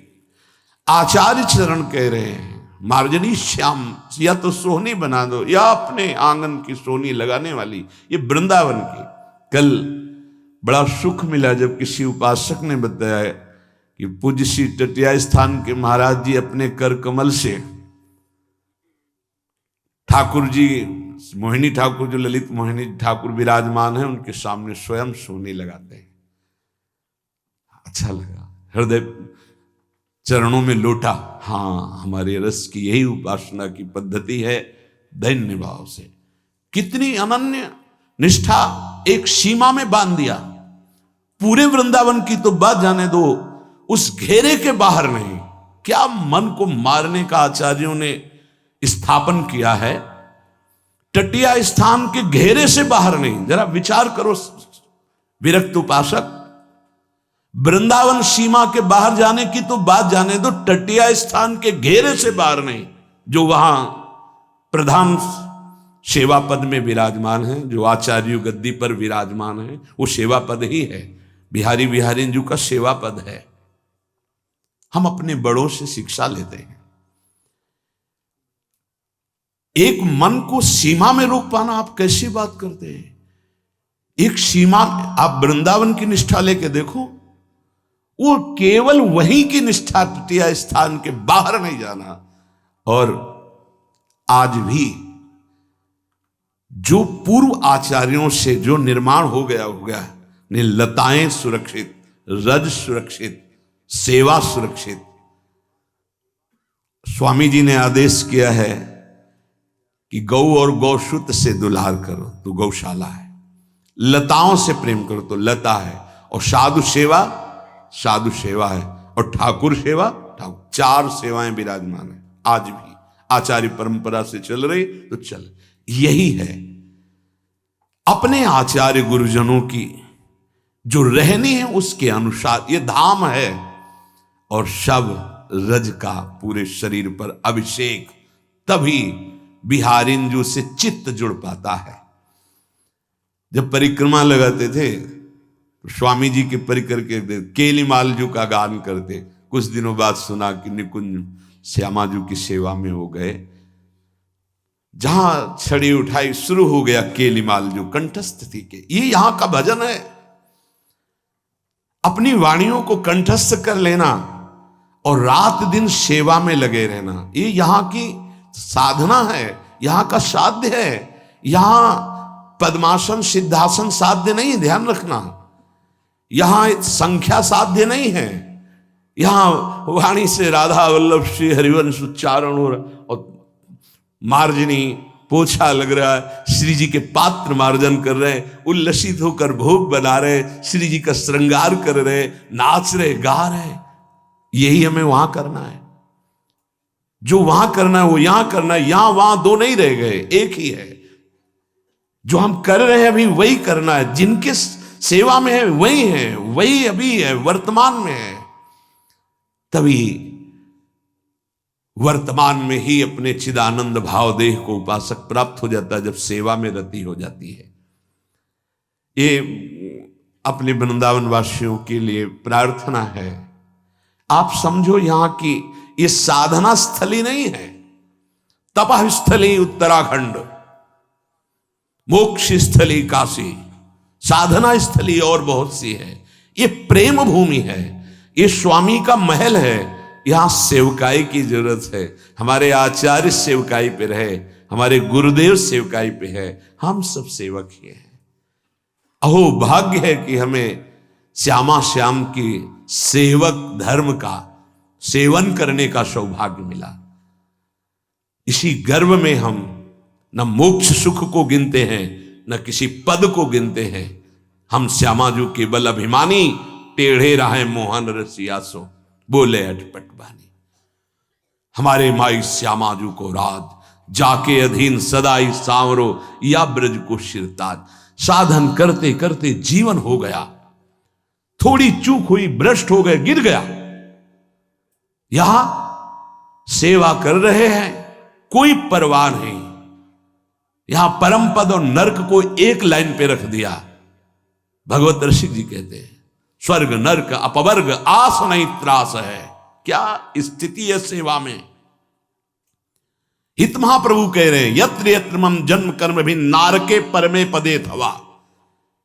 आचार्य चरण कह रहे हैं, मार्जनी श्याम, या तो सोहनी बना दो या अपने आंगन की सोनी लगाने वाली। ये वृंदावन की। कल बड़ा सुख मिला जब किसी उपासक ने बताया कि पूज्य श्री टटिया स्थान के महाराज जी अपने कर कमल से ठाकुर जी, मोहिनी ठाकुर जो ललित मोहिनी ठाकुर विराजमान है, उनके सामने स्वयं सोनी लगाते हैं। अच्छा लगा, हृदय चरणों में लोटा। हाँ, हमारे रस की यही उपासना की पद्धति है, दैन्य भाव से। कितनी अनन्य निष्ठा, एक सीमा में बांध दिया। पूरे वृंदावन की तो बात जाने दो, उस घेरे के बाहर नहीं। क्या मन को मारने का आचार्यों ने स्थापन किया है। टटिया स्थान के घेरे से बाहर नहीं। जरा विचार करो विरक्त उपासक, वृंदावन सीमा के बाहर जाने की तो बात जाने दो, टटिया स्थान के घेरे से बाहर नहीं। जो वहां प्रधान सेवा पद में विराजमान है, जो आचार्य गद्दी पर विराजमान है, वो सेवा पद ही है। बिहारी बिहारी जी का सेवा पद है। हम अपने बड़ों से शिक्षा लेते हैं। एक मन को सीमा में रोक पाना, आप कैसी बात करते हैं। एक सीमा, आप वृंदावन की निष्ठा लेके देखो, वो केवल वहीं की निष्ठा, तृतीय स्थान के बाहर नहीं जाना। और आज भी जो पूर्व आचार्यों से जो निर्माण हो गया, लताएं सुरक्षित, रज सुरक्षित, सेवा सुरक्षित। स्वामी जी ने आदेश किया है कि गौ और गौशुत से दुलार करो तो गौशाला है, लताओं से प्रेम करो तो लता है, और साधु सेवा साधु सेवा है, और ठाकुर सेवा ठाकुर। 4 सेवाएं विराजमान है। आज भी आचार्य परंपरा से चल रही तो चल, यही है अपने आचार्य गुरुजनों की जो रहनी है उसके अनुसार ये धाम है। और शव रज का पूरे शरीर पर अभिषेक, तभी बिहारिंजू से चित्त जुड़ पाता है। जब परिक्रमा लगाते थे तो स्वामी जी के परिकर के केलीमालजू का गान करते। कुछ दिनों बाद सुना कि निकुंज श्यामाजू की सेवा में हो गए। जहां छड़ी उठाई शुरू हो गया केलीमालजू, कंठस्थ थी के। ये यहां का भजन है। अपनी वाणियों को कंठस्थ कर लेना और रात दिन सेवा में लगे रहना, ये यहां की साधना है, यहां का साध्य है। यहां पद्मासन सिद्धासन साध्य नहीं, ध्यान रखना। यहां संख्या साध्य नहीं है। यहां वाणी से राधा वल्लभ श्री हरिवंश उच्चारण हो रहा, और मार्जनी पोछा लग रहा है, श्री जी के पात्र मार्जन कर रहे, उल्लसित होकर भोग बना रहे, श्री जी का श्रृंगार कर रहे, नाच रहे, गा रहे। यही हमें वहां करना है। जो वहां करना है वो यहां करना है। यहां वहां दो नहीं रह गए, एक ही है। जो हम कर रहे हैं अभी वही करना है। जिनके सेवा में है वही है, वही अभी है, वर्तमान में है। तभी वर्तमान में ही अपने चिदानंद भाव देह को उपासक प्राप्त हो जाता है, जब सेवा में रति हो जाती है। ये अपने वृंदावन वासियों के लिए प्रार्थना है। आप समझो यहां की ये साधना स्थली नहीं है, तपः स्थली उत्तराखंड, मोक्ष स्थली काशी, साधना स्थली और बहुत सी है। ये प्रेम भूमि है, ये स्वामी का महल है। यहां सेवकाई की जरूरत है। हमारे आचार्य सेवकाई पे रहे, हमारे गुरुदेव सेवकाई पे है, हम सब सेवक ही हैं। अहो भाग्य है कि हमें श्यामा श्याम की सेवक धर्म का सेवन करने का सौभाग्य मिला। इसी गर्व में हम न मोक्ष सुख को गिनते हैं, न किसी पद को गिनते हैं। हम श्यामाजू केवल अभिमानी, टेढ़े रहे मोहन रसियासो, बोले अटपट बानी। हमारे माई श्यामाजू को रात जाके अधीन सदाई सांवरो, या ब्रज को शिरताज। साधन करते करते जीवन हो गया, थोड़ी चूक हुई, भ्रष्ट हो गए, गिर गया। यहां सेवा कर रहे हैं, कोई परवाह नहीं। यहां परम पद और नरक को एक लाइन पे रख दिया। भगवत ऋषि जी कहते हैं स्वर्ग नरक अपवर्ग आस नहीं त्रास है। क्या स्थिति है सेवा में। हित महाप्रभु कह रहे हैं, यत्र यत्र मम जन्म कर्म भी नारके परमे पदे थवा।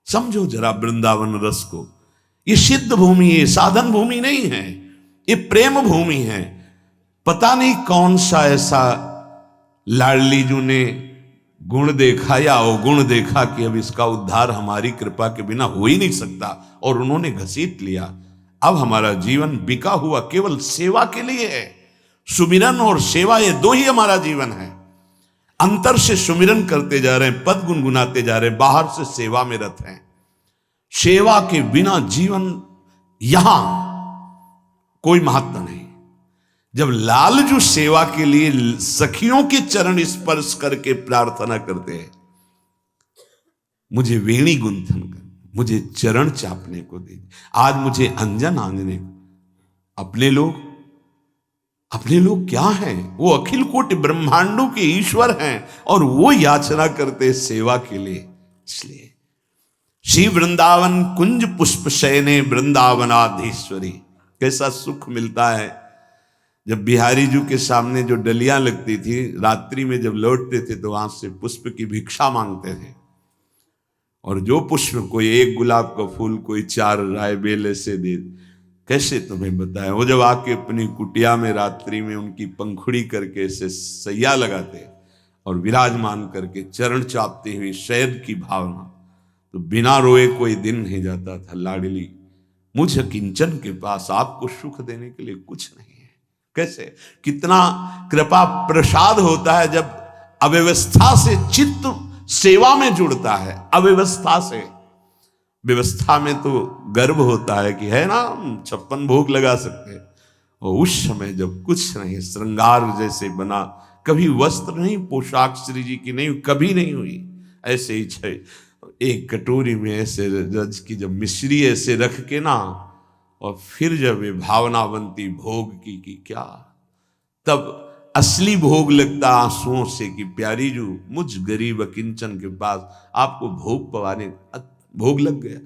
समझो जरा वृंदावन रस को। ये सिद्ध भूमि है, साधन भूमि नहीं है, ये प्रेम भूमि है। पता नहीं कौन सा ऐसा लाडली जू ने गुण देखा या अवगुण देखा कि अब इसका उद्धार हमारी कृपा के बिना हो ही नहीं सकता, और उन्होंने घसीट लिया। अब हमारा जीवन बिका हुआ केवल सेवा के लिए है। सुमिरन और सेवा, ये दो ही हमारा जीवन है। अंतर से सुमिरन करते जा रहे हैं, पद गुनगुनाते जा रहे हैं, बाहर से सेवा में रत हैं। सेवा के बिना जीवन यहां कोई महत्व नहीं। जब लालजू सेवा के लिए सखियों के चरण स्पर्श करके प्रार्थना करते हैं, मुझे वेणी गुंथन कर, मुझे चरण चापने को दे, आज मुझे अंजन आंगने को। अपने लोग क्या हैं? वो अखिल कोटि ब्रह्मांडों के ईश्वर हैं, और वो याचना करते सेवा के लिए। इसलिए श्री वृंदावन कुंज पुष्प शयने वृंदावनाधीश्वरी, कैसा सुख मिलता है जब बिहारी जी के सामने जो डलियां लगती थी, रात्रि में जब लौटते थे तो वहां से पुष्प की भिक्षा मांगते थे, और जो पुष्प, कोई एक गुलाब का फूल, कोई 4 राय बेल से दे। कैसे तुम्हें बताएं, वो जब आके अपनी कुटिया में रात्रि में उनकी पंखुड़ी करके ऐसे सैया लगाते और विराजमान करके चरण चापते हुए शयन की भावना, तो बिना रोए कोई दिन नहीं जाता था। लाडली, मुझ किंचन के पास आपको सुख देने के लिए कुछ नहीं है। कैसे, कितना कृपा प्रसाद होता है जब अव्यवस्था से चित्त सेवा में जुड़ता है। अव्यवस्था से, व्यवस्था में तो गर्व होता है कि है ना, 56 भोग लगा सकते हैं। और उस समय जब कुछ नहीं, श्रृंगार जैसे बना, कभी वस्त्र नहीं, पोशाक श्री जी की नहीं, कभी नहीं हुई। ऐसे ही छे एक कटोरी में ऐसे रज की जब मिश्री ऐसे रख के ना, और फिर जब ये भावना बनती भोग की क्या, तब असली भोग लगता आंसुओं से कि प्यारी जू, मुझ गरीब किंचन के पास आपको भोग पवाने भोग लग गया।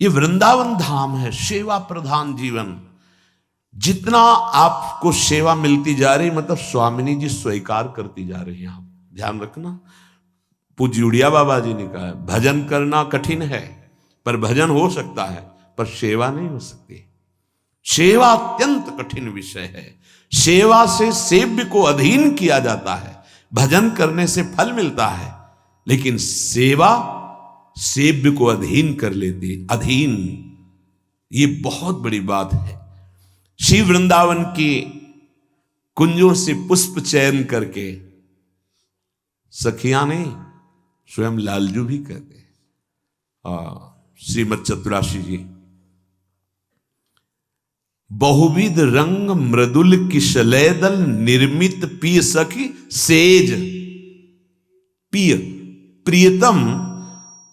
ये वृंदावन धाम है, सेवा प्रधान जीवन। जितना आपको सेवा मिलती जा रही, मतलब स्वामिनी जी स्वीकार करती जा रही हैं। आप ध्यान रखना, पूज्य उड़िया बाबा जी ने कहा, भजन करना कठिन है, पर भजन हो सकता है, पर सेवा नहीं हो सकती। सेवा अत्यंत कठिन विषय है। सेवा से सेव्य को अधीन किया जाता है, भजन करने से फल मिलता है, लेकिन सेवा सेव्य को अधीन कर लेती। अधीन, ये बहुत बड़ी बात है। श्री वृंदावन की कुंजों से पुष्प चयन करके सखियां नहीं, स्वयं लालजू भी कहते हैं। श्रीमद चतुराशी जी, बहुविध रंग मृदुल किशलय दल निर्मित पिय सखी सेज। पिय, प्रियतम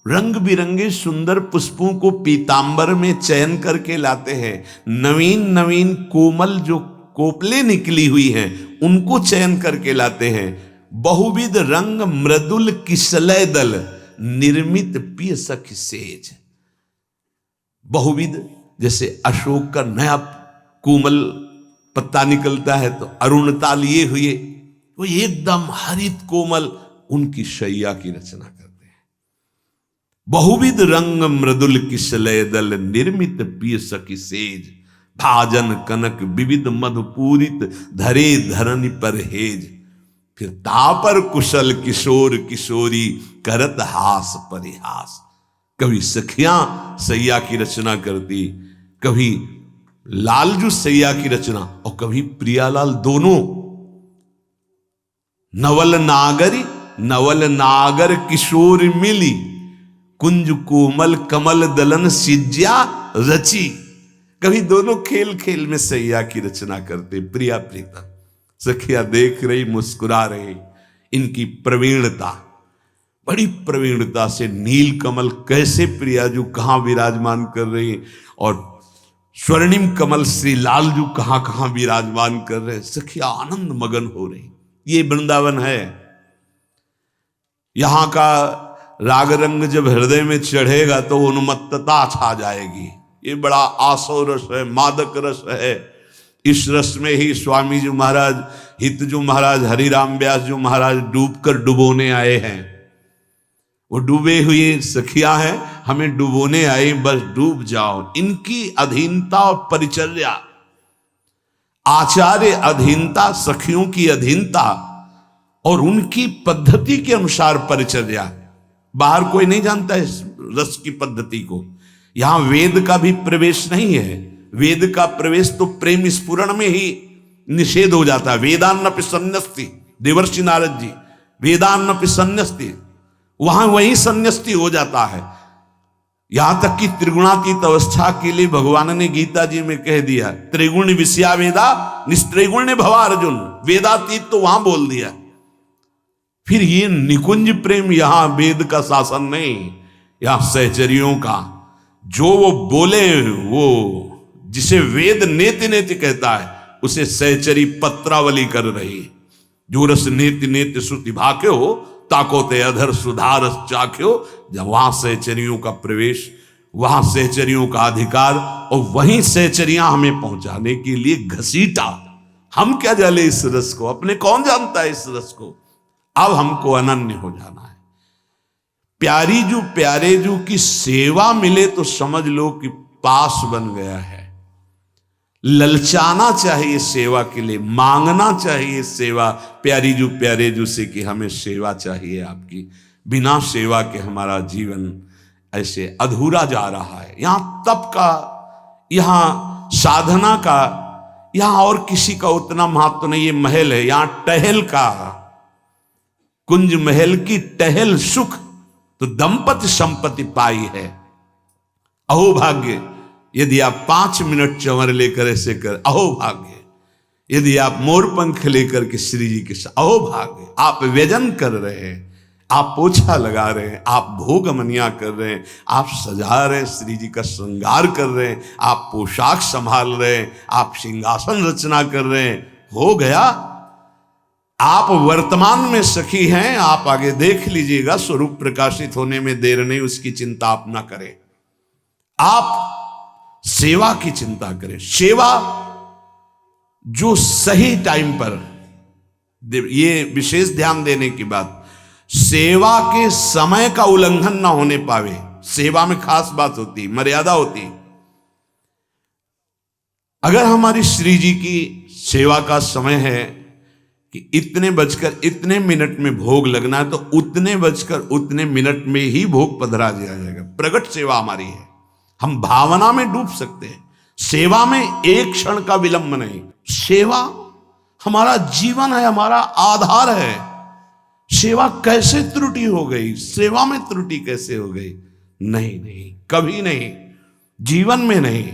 रंग बिरंगे सुंदर पुष्पों को पीतांबर में चयन करके लाते हैं। नवीन नवीन कोमल जो कोपले निकली हुई हैं उनको चयन करके लाते हैं। बहुविध रंग मृदुल किशलय दल निर्मित पिय सखी सेज। बहुविध, जैसे अशोक का नया कोमल पत्ता निकलता है तो अरुणता लिए हुए वो एकदम हरित कोमल उनकी शैया की रचना करते हैं। बहुविध रंग मृदुल किशलय दल निर्मित पिय सखी सेज। भाजन कनक विविध मधुपूरित धरे धरनी पर हेज। फिर तापर कुशल किशोर किशोरी करत हास परिहास। कभी सखियां सैया की रचना करती, कभी लालजू सैया की रचना, और कभी प्रियालाल। दोनों नवल नागर किशोर मिली। कुंज कोमल कमल दलन सिज्या रची। कभी दोनों खेल खेल में सैया की रचना करते। प्रिया प्रीतम सखिया देख रही, मुस्कुरा रही। इनकी प्रवीणता, बड़ी प्रवीणता से नील कमल कैसे प्रियाजू कहां विराजमान कर रही, और स्वर्णिम कमल श्री लालजू कहां कहां विराजमान कर रहे। सखिया आनंद मगन हो रही। ये वृंदावन है। यहां का राग रंग जब हृदय में चढ़ेगा तो उन्मत्तता छा जाएगी। ये बड़ा आसो रस है, मादक रस है। इस रस में ही स्वामी जी महाराज, हित जो महाराज, हरिराम व्यास जो महाराज डूबकर डुबोने आए हैं। वो डूबे हुए सखियां हैं, हमें डुबोने आए, बस डूब जाओ। इनकी अधीनता और परिचर्या, आचार्य अधीनता, सखियों की अधीनता और उनकी पद्धति के अनुसार परिचर्या। बाहर कोई नहीं जानता इस रस की पद्धति को। यहां वेद का भी प्रवेश नहीं है। वेद का प्रवेश तो प्रेम स्फुरण में ही निषेध हो जाता है। वेदान्नपि सन्न्यस्ति, देवर्षि नारद जी, वेदान्नपि सन्न्यस्ति, वहां वही सन्न्यस्ति हो जाता है। यहां तक कि त्रिगुणातीत अवस्था के लिए भगवान ने गीता जी में कह दिया, त्रिगुण विषया वेदा निस्त्रिगुण्य भवा अर्जुन। वेदातीत तो वहां बोल दिया। फिर ये निकुंज प्रेम, यहां वेद का शासन नहीं, यहां सहचरियों का। जो वो बोले, वो जिसे वेद नेति नेति कहता है, उसे सहचरी पत्रावली कर रही। जो रस नेति नेति श्रुति भाक्यो, ताको ते अधर सुधारस चाख्यो। जब वहां सहचरियों का प्रवेश, वहां सहचरियों का अधिकार, और वहीं सहचरियां हमें पहुंचाने के लिए घसीटा। हम क्या जाने इस रस को, अपने कौन जानता है इस रस को। अब हमको अनन्य हो जाना है। प्यारी जू प्यारे जू की सेवा मिले तो समझ लो कि पास बन गया है। ललचाना चाहिए सेवा के लिए, मांगना चाहिए सेवा प्यारी जू प्यारे जू से कि हमें सेवा चाहिए आपकी। बिना सेवा के हमारा जीवन ऐसे अधूरा जा रहा है। यहां तप का, यहां साधना का, यहां और किसी का उतना महत्व नहीं। ये महल है, यहां टहल का, कुंज महल की टहल सुख, तो दंपति संपत्ति पाई है। अहो भाग्य यदि आप 5 मिनट चंवर लेकर ऐसे कर, अहो भाग्य यदि आप मोर पंख लेकर के श्री जी के साथ, अहो भाग्य आप व्यजन कर रहे हैं, आप पोछा लगा रहे हैं, आप भोग मनिया कर रहे हैं, आप सजा रहे हैं, श्री जी का श्रृंगार कर रहे हैं, आप पोशाक संभाल रहे हैं, आप सिंहासन रचना कर रहे हैं। हो गया, आप वर्तमान में सखी हैं। आप आगे देख लीजिएगा, स्वरूप प्रकाशित होने में देर नहीं, उसकी चिंता आप ना करें। आप सेवा की चिंता करें। सेवा जो सही टाइम पर, ये विशेष ध्यान देने की बात, सेवा के समय का उल्लंघन ना होने पावे। सेवा में खास बात होती, मर्यादा होती। अगर हमारी श्री जी की सेवा का समय है कि इतने बजकर इतने मिनट में भोग लगना है, तो उतने बजकर उतने मिनट में ही भोग पधरा दिया जाएगा। प्रगट सेवा हमारी है। हम भावना में डूब सकते हैं, सेवा में एक क्षण का विलंब नहीं। सेवा हमारा जीवन है, हमारा आधार है। सेवा कैसे त्रुटि हो गई, सेवा में त्रुटि कैसे हो गई? नहीं, कभी नहीं, जीवन में नहीं।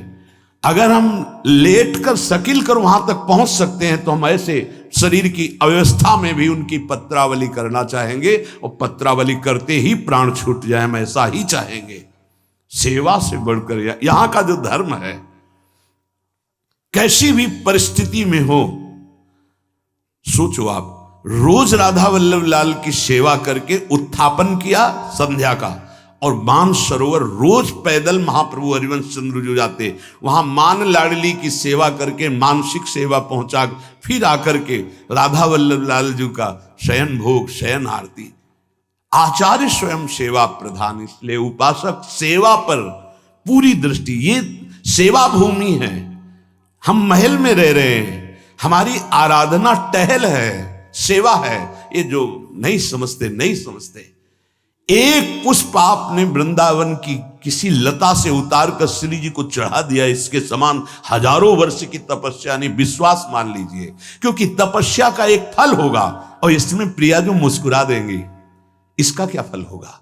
अगर हम लेट कर सकिल कर वहां तक पहुंच सकते हैं, तो हम ऐसे शरीर की अव्यवस्था में भी उनकी पत्रावली करना चाहेंगे, और पत्रावली करते ही प्राण छूट जाए, हम ऐसा ही चाहेंगे। सेवा से बढ़कर यहां का जो धर्म है, कैसी भी परिस्थिति में हो, सोचो आप, रोज राधा वल्लभ लाल की सेवा करके उत्थापन किया संध्या का, और मान सरोवर रोज पैदल महाप्रभु हरिवंश चंद्र जो जाते, वहां मान लाडली की सेवा करके मानसिक सेवा पहुंचा, फिर आकर के राधा वल्लभ लाल जी का शयन भोग, शयन आरती। आचार्य स्वयं सेवा प्रधान, इसलिए उपासक सेवा पर पूरी दृष्टि। ये सेवा भूमि है। हम महल में रह रहे हैं, हमारी आराधना टहल है, सेवा है। ये जो नहीं समझते। एक पुष्प आपने वृंदावन की किसी लता से उतार कर श्री जी को चढ़ा दिया, इसके समान हजारों वर्ष की तपस्या नहीं, विश्वास मान लीजिए। क्योंकि तपस्या का एक फल होगा, और इसमें प्रिया जो मुस्कुरा देंगी, इसका क्या फल होगा?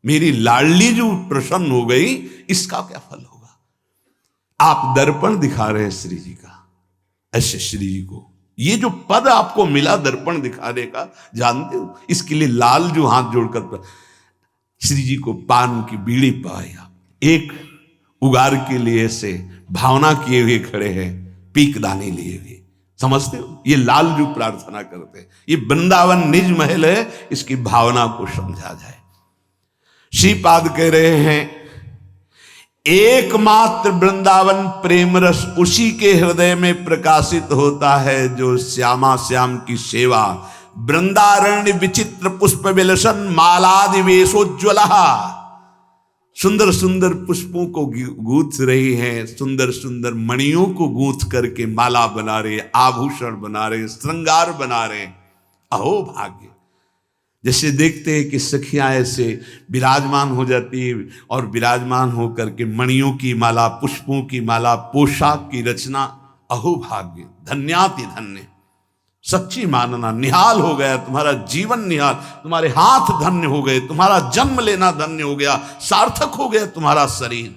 मेरी लाडली जो प्रसन्न हो गई, इसका क्या फल होगा? आप दर्पण दिखा रहे हैं श्री जी का, ऐसे श्री जी को ये जो पद आपको मिला दर्पण दिखाने का, जानते हो? इसके लिए लाल जो हाथ जोड़कर श्री जी को पान की बीड़ी पाया, एक उगार के लिए से भावना किए हुए खड़े हैं, पीक दानी लिए हुए। समझते हो? ये लाल जो प्रार्थना करते हैं, ये वृंदावन निज महल है, इसकी भावना को समझा जाए। श्रीपाद कह रहे हैं, एकमात्र वृंदावन प्रेम रस उसी के हृदय में प्रकाशित होता है जो श्यामा श्याम की सेवा, वृंदारण्य विचित्र पुष्प विलसन मालादि वेशोज्ज्वला, सुंदर सुंदर पुष्पों को गूंथ रही हैं, सुंदर सुंदर मणियों को गूंथ करके माला बना रहे, आभूषण बना रहे, श्रृंगार बना रहे। अहो भाग्य! जैसे देखते हैं कि सखियां ऐसे विराजमान हो जाती है और विराजमान होकर के मणियों की माला, पुष्पों की माला, पोशाक की रचना। अहो भाग्य! धन्याति धन्य, सच्ची मानना, निहाल हो गया तुम्हारा जीवन, निहाल, तुम्हारे हाथ धन्य हो गए, तुम्हारा जन्म लेना धन्य हो गया, सार्थक हो गया तुम्हारा शरीर।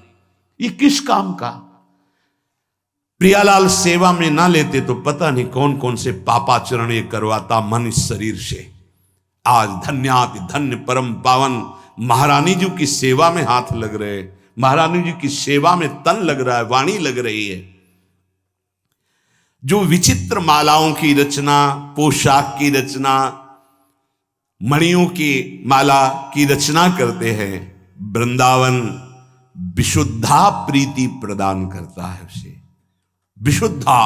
ये किस काम का? प्रियालाल सेवा में ना लेते तो पता नहीं कौन कौन से पापाचरण ये करवाता मन इस शरीर से। आज धन्याति धन्य परम पावन महारानी जी की सेवा में हाथ लग रहे, महारानी जी की सेवा में तन लग रहा है, वाणी लग रही है। जो विचित्र मालाओं की रचना, पोशाक की रचना, मणियों की माला की रचना करते हैं, वृंदावन विशुद्धा प्रीति प्रदान करता है उसे। विशुद्धा,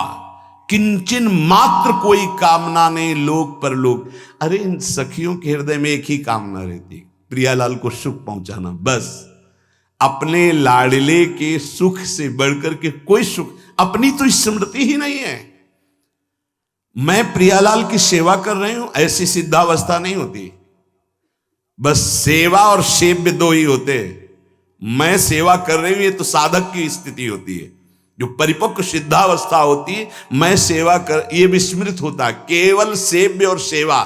किंचन मात्र कोई कामना नहीं, लोक परलोक। अरे इन सखियों के हृदय में एक ही कामना रहती, प्रियालाल को सुख पहुंचाना, बस। अपने लाडले के सुख से बढ़कर के कोई सुख, अपनी तो स्मृति ही नहीं है। मैं प्रियालाल की सेवा कर रही हूं, ऐसी सिद्धावस्था नहीं होती। बस सेवा और सेव्य दो ही होते। मैं सेवा कर रही हूं, ये तो साधक की स्थिति होती है। जो परिपक्व सिद्धावस्था होती है, मैं सेवा कर, ये विस्मृत होता है। केवल सेव्य और सेवा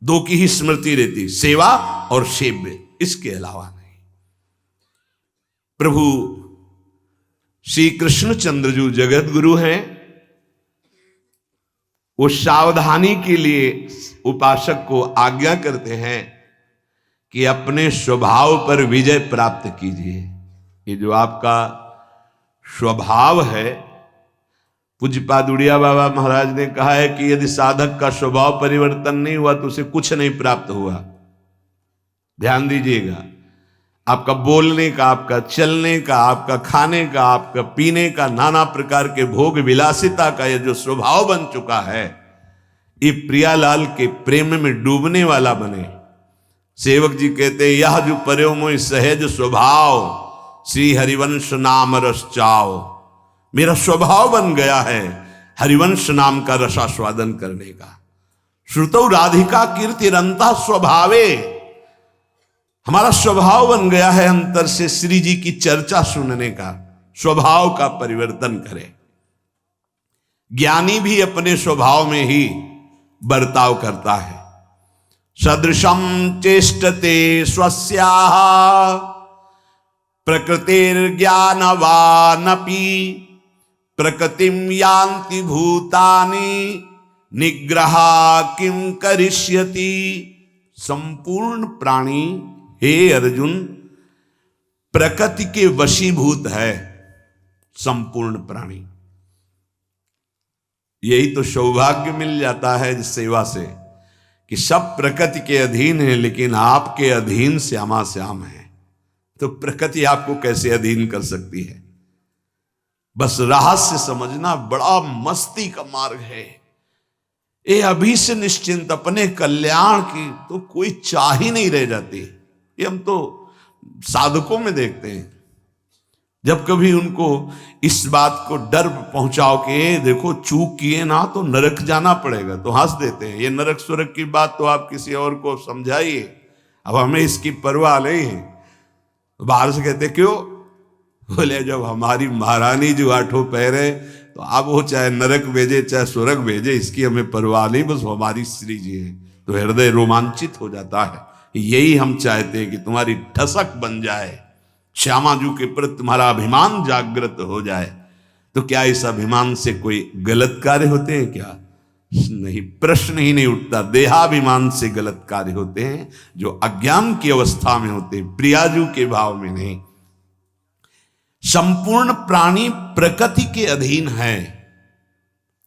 दो की ही स्मृति रहती, सेवा और सेव्य, इसके अलावा नहीं। प्रभु श्री कृष्णचंद्र जो जगत गुरु हैं, वो सावधानी के लिए उपासक को आज्ञा करते हैं कि अपने स्वभाव पर विजय प्राप्त कीजिए। ये जो आपका स्वभाव है, पूज्यपाद उड़िया बाबा महाराज ने कहा है कि यदि साधक का स्वभाव परिवर्तन नहीं हुआ तो उसे कुछ नहीं प्राप्त हुआ। ध्यान दीजिएगा, आपका बोलने का, आपका चलने का, आपका खाने का, आपका पीने का, नाना प्रकार के भोग विलासिता का ये जो स्वभाव बन चुका है, ये प्रियालाल के प्रेम में डूबने वाला बने। सेवक जी कहते हैं, यह जो पर्यो मोहि सहज स्वभाव, श्री हरिवंश नाम रस चाओ। मेरा स्वभाव बन गया है हरिवंश नाम का रसास्वादन करने का। श्रुतौ राधिका कीर्तिरंता स्वभावे, हमारा स्वभाव बन गया है अंतर से श्री जी की चर्चा सुनने का। स्वभाव का परिवर्तन करें। ज्ञानी भी अपने स्वभाव में ही बर्ताव करता है। सदृशम चेष्टते स्वस्याः प्रकृतिर्ज्ञानवानपि प्रकृतिम यान्ति भूतानि निग्रहा किम करिष्यति। संपूर्ण प्राणी, हे अर्जुन, प्रकृति के वशीभूत है। संपूर्ण प्राणी, यही तो सौभाग्य मिल जाता है इस सेवा से कि सब प्रकृति के अधीन है, लेकिन आपके अधीन श्यामा श्याम है। तो प्रकृति आपको कैसे अधीन कर सकती है? बस रहस्य समझना बड़ा मस्ती का मार्ग है। ये अभी से निश्चिंत अपने कल्याण की तो कोई चाह ही नहीं रह जाती। ये हम तो साधकों में देखते हैं, जब कभी उनको इस बात को डर पहुंचाओ कि देखो चूक किए ना तो नरक जाना पड़ेगा, तो हंस देते हैं। ये नरक सुरक की बात तो आप किसी और को समझाइए, अब हमें इसकी परवाह नहीं है। बाहर से कहते क्यों? बोले जब हमारी महारानी जो आठों पैर है, तो अब वो चाहे नरक भेजे चाहे स्वर्ग भेजे, इसकी हमें परवाह नहीं, बस हमारी श्री जी है। तो हृदय रोमांचित हो जाता है। यही हम चाहते हैं कि तुम्हारी ठसक बन जाए, श्यामा जी के प्रति तुम्हारा अभिमान जागृत हो जाए। तो क्या इस अभिमान से कोई गलत कार्य होते हैं क्या? नहीं, प्रश्न ही नहीं उठता। देहाभिमान से गलत कार्य होते हैं जो अज्ञान की अवस्था में होते हैं, प्रियाजू के भाव में नहीं। संपूर्ण प्राणी प्रकृति के अधीन है।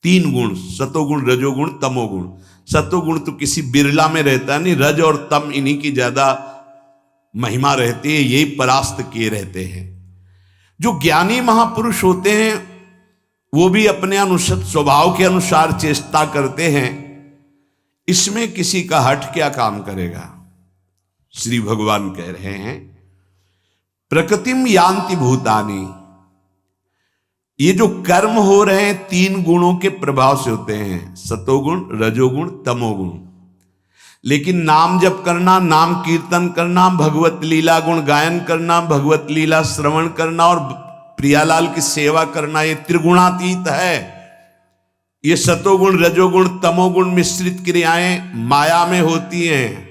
तीन गुण, सतोगुण, रजोगुण, तमोगुण। सतोगुण तो किसी बिरला में रहता नहीं, रज और तम इन्हीं की ज्यादा महिमा रहती है, यही परास्त किए रहते हैं। जो ज्ञानी महापुरुष होते हैं वो भी अपने अनुसार स्वभाव के अनुसार चेष्टा करते हैं। इसमें किसी का हठ क्या काम करेगा। श्री भगवान कह रहे हैं प्रकृतिम यान्ति भूतानि। ये जो कर्म हो रहे हैं तीन गुणों के प्रभाव से होते हैं, सतोगुण, रजोगुण, तमोगुण। लेकिन नाम जप करना, नाम कीर्तन करना, भगवत लीला गुण गायन करना, भगवत लीला श्रवण करना और प्रियालाल की सेवा करना, ये त्रिगुणातीत है। ये सतोगुण, रजोगुण, तमोगुण मिश्रित क्रियाएं माया में होती हैं।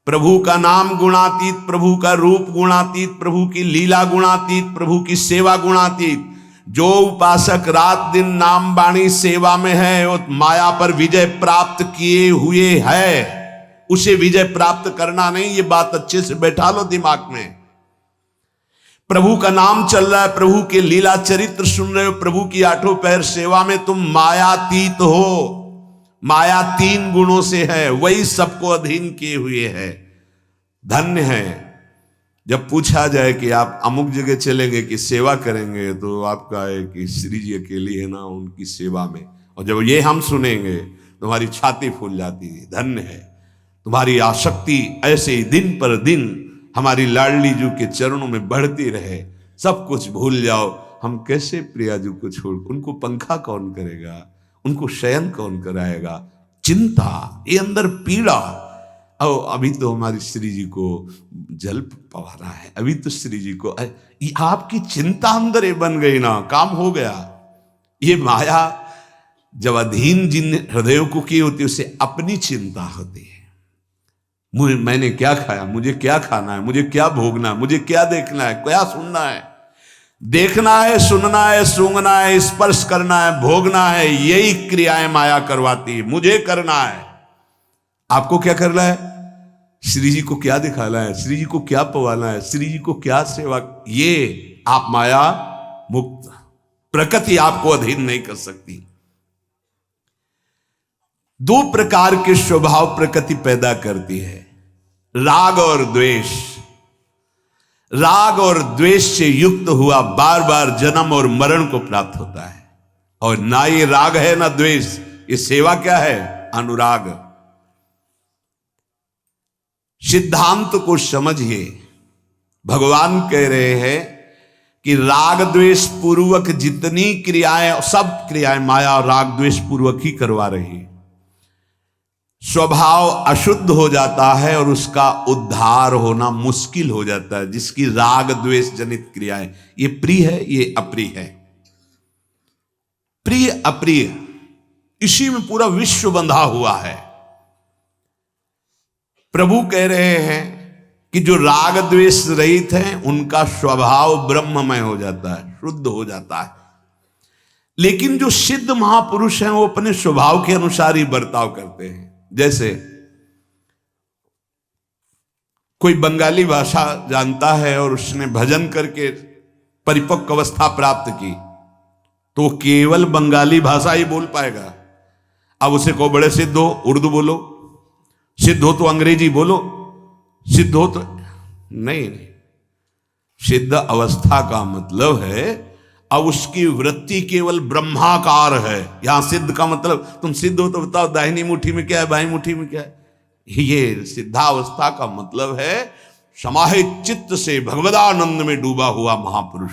प्रभु का नाम गुणातीत, प्रभु का रूप गुणातीत, प्रभु की लीला गुणातीत, प्रभु की सेवा गुणातीत। जो उपासक रात दिन नाम वाणी सेवा में है वो माया पर विजय प्राप्त किए हुए है। उसे विजय प्राप्त करना नहीं, ये बात अच्छे से बैठा लो दिमाग में। प्रभु का नाम चल रहा है, प्रभु के लीला चरित्र सुन रहे हो, प्रभु की आठों पैर सेवा में तुम मायातीत हो। माया तीन गुणों से है, वही सबको अधीन किए हुए है। धन्य है। जब पूछा जाए कि आप अमुक जगह चलेंगे कि सेवा करेंगे, तो आपका है कि श्री जी अकेली है ना उनकी सेवा में। और जब ये हम सुनेंगे तुम्हारी छाती फूल जाती है। धन्य है तुम्हारी आसक्ति ऐसे ही दिन पर दिन हमारी लाडली जू के चरणों में बढ़ती रहे। सब कुछ भूल जाओ। हम कैसे प्रिया जू को छोड़, उनको पंखा कौन करेगा, उनको शयन कौन कराएगा। चिंता, ये अंदर पीड़ा। अभी तो हमारी श्री जी को जल पवाना है, अभी तो श्री जी को, आपकी चिंता अंदर ये बन गई ना, काम हो गया। ये माया जब अधीन जिन हृदयों को की होती है उसे अपनी चिंता होती है। मैंने क्या खाया, मुझे क्या खाना है, मुझे क्या भोगना है, मुझे क्या देखना है, क्या सुनना है। देखना है, सुनना है, सूंघना है, स्पर्श करना है, भोगना है, यही क्रियाएं माया करवाती है। मुझे करना है। आपको क्या करना है, श्री जी को क्या दिखाना है, श्री जी को क्या पवाना है, श्री जी को क्या सेवा। ये आप माया मुक्त, प्रकृति आपको अधीन नहीं कर सकती। दो प्रकार के स्वभाव प्रकृति पैदा करती है, राग और द्वेष। राग और द्वेष से युक्त हुआ बार बार जन्म और मरण को प्राप्त होता है। और ना ये राग है ना द्वेष, ये सेवा क्या है, अनुराग। सिद्धांत को समझिए। भगवान कह रहे हैं कि राग द्वेष पूर्वक जितनी क्रियाएं, सब क्रियाएं माया राग द्वेष पूर्वक ही करवा रही है। स्वभाव अशुद्ध हो जाता है और उसका उद्धार होना मुश्किल हो जाता है। जिसकी राग द्वेष जनित क्रियाएं, ये प्रिय है, ये अप्रिय है। प्रिय अप्रिय, इसी में पूरा विश्व बंधा हुआ है। प्रभु कह रहे हैं कि जो राग द्वेष रहित हैं उनका स्वभाव ब्रह्ममय हो जाता है, शुद्ध हो जाता है। लेकिन जो सिद्ध महापुरुष हैं वो अपने स्वभाव के अनुसार ही बर्ताव करते हैं। जैसे कोई बंगाली भाषा जानता है और उसने भजन करके परिपक्व अवस्था प्राप्त की, तो वो केवल बंगाली भाषा ही बोल पाएगा। अब उसे को बड़े सिद्ध हो उर्दू बोलो, सिद्ध हो तो अंग्रेजी बोलो, सिद्ध हो तो नहीं। सिद्ध अवस्था का मतलब है अब उसकी वृत्ति केवल ब्रह्माकार है। यहां सिद्ध का मतलब तुम सिद्ध हो तो बताओ दाहिनी मुट्ठी में क्या है, बाईं मुट्ठी में क्या है। ये सिद्धावस्था का मतलब है समाहित चित्त से भगवदानंद में डूबा हुआ महापुरुष।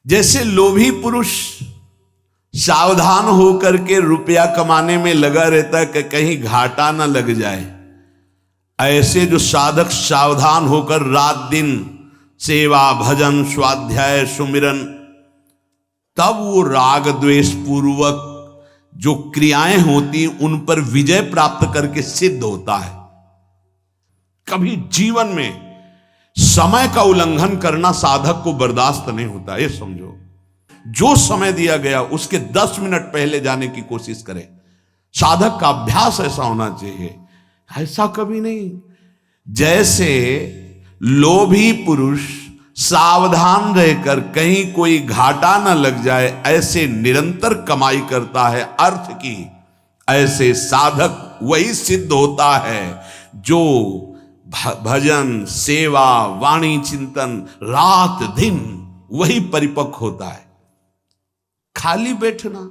जैसे लोभी पुरुष सावधान होकर के रुपया कमाने में लगा रहता है कि कहीं घाटा ना लग जाए, ऐसे जो साधक सावधान होकर रात दिन सेवा भजन स्वाध्याय सुमिरन, तब वो राग द्वेष पूर्वक जो क्रियाएं होती उन पर विजय प्राप्त करके सिद्ध होता है। कभी जीवन में समय का उल्लंघन करना साधक को बर्दाश्त नहीं होता। ये समझो, जो समय दिया गया उसके 10 मिनट पहले जाने की कोशिश करें। साधक का अभ्यास ऐसा होना चाहिए, ऐसा कभी नहीं। जैसे लोभी पुरुष सावधान रहकर कहीं कोई घाटा न लग जाए ऐसे निरंतर कमाई करता है अर्थ की, ऐसे साधक वही सिद्ध होता है जो भजन, सेवा, वाणी चिंतन, रात दिन वही परिपक्व होता है। खाली बैठना,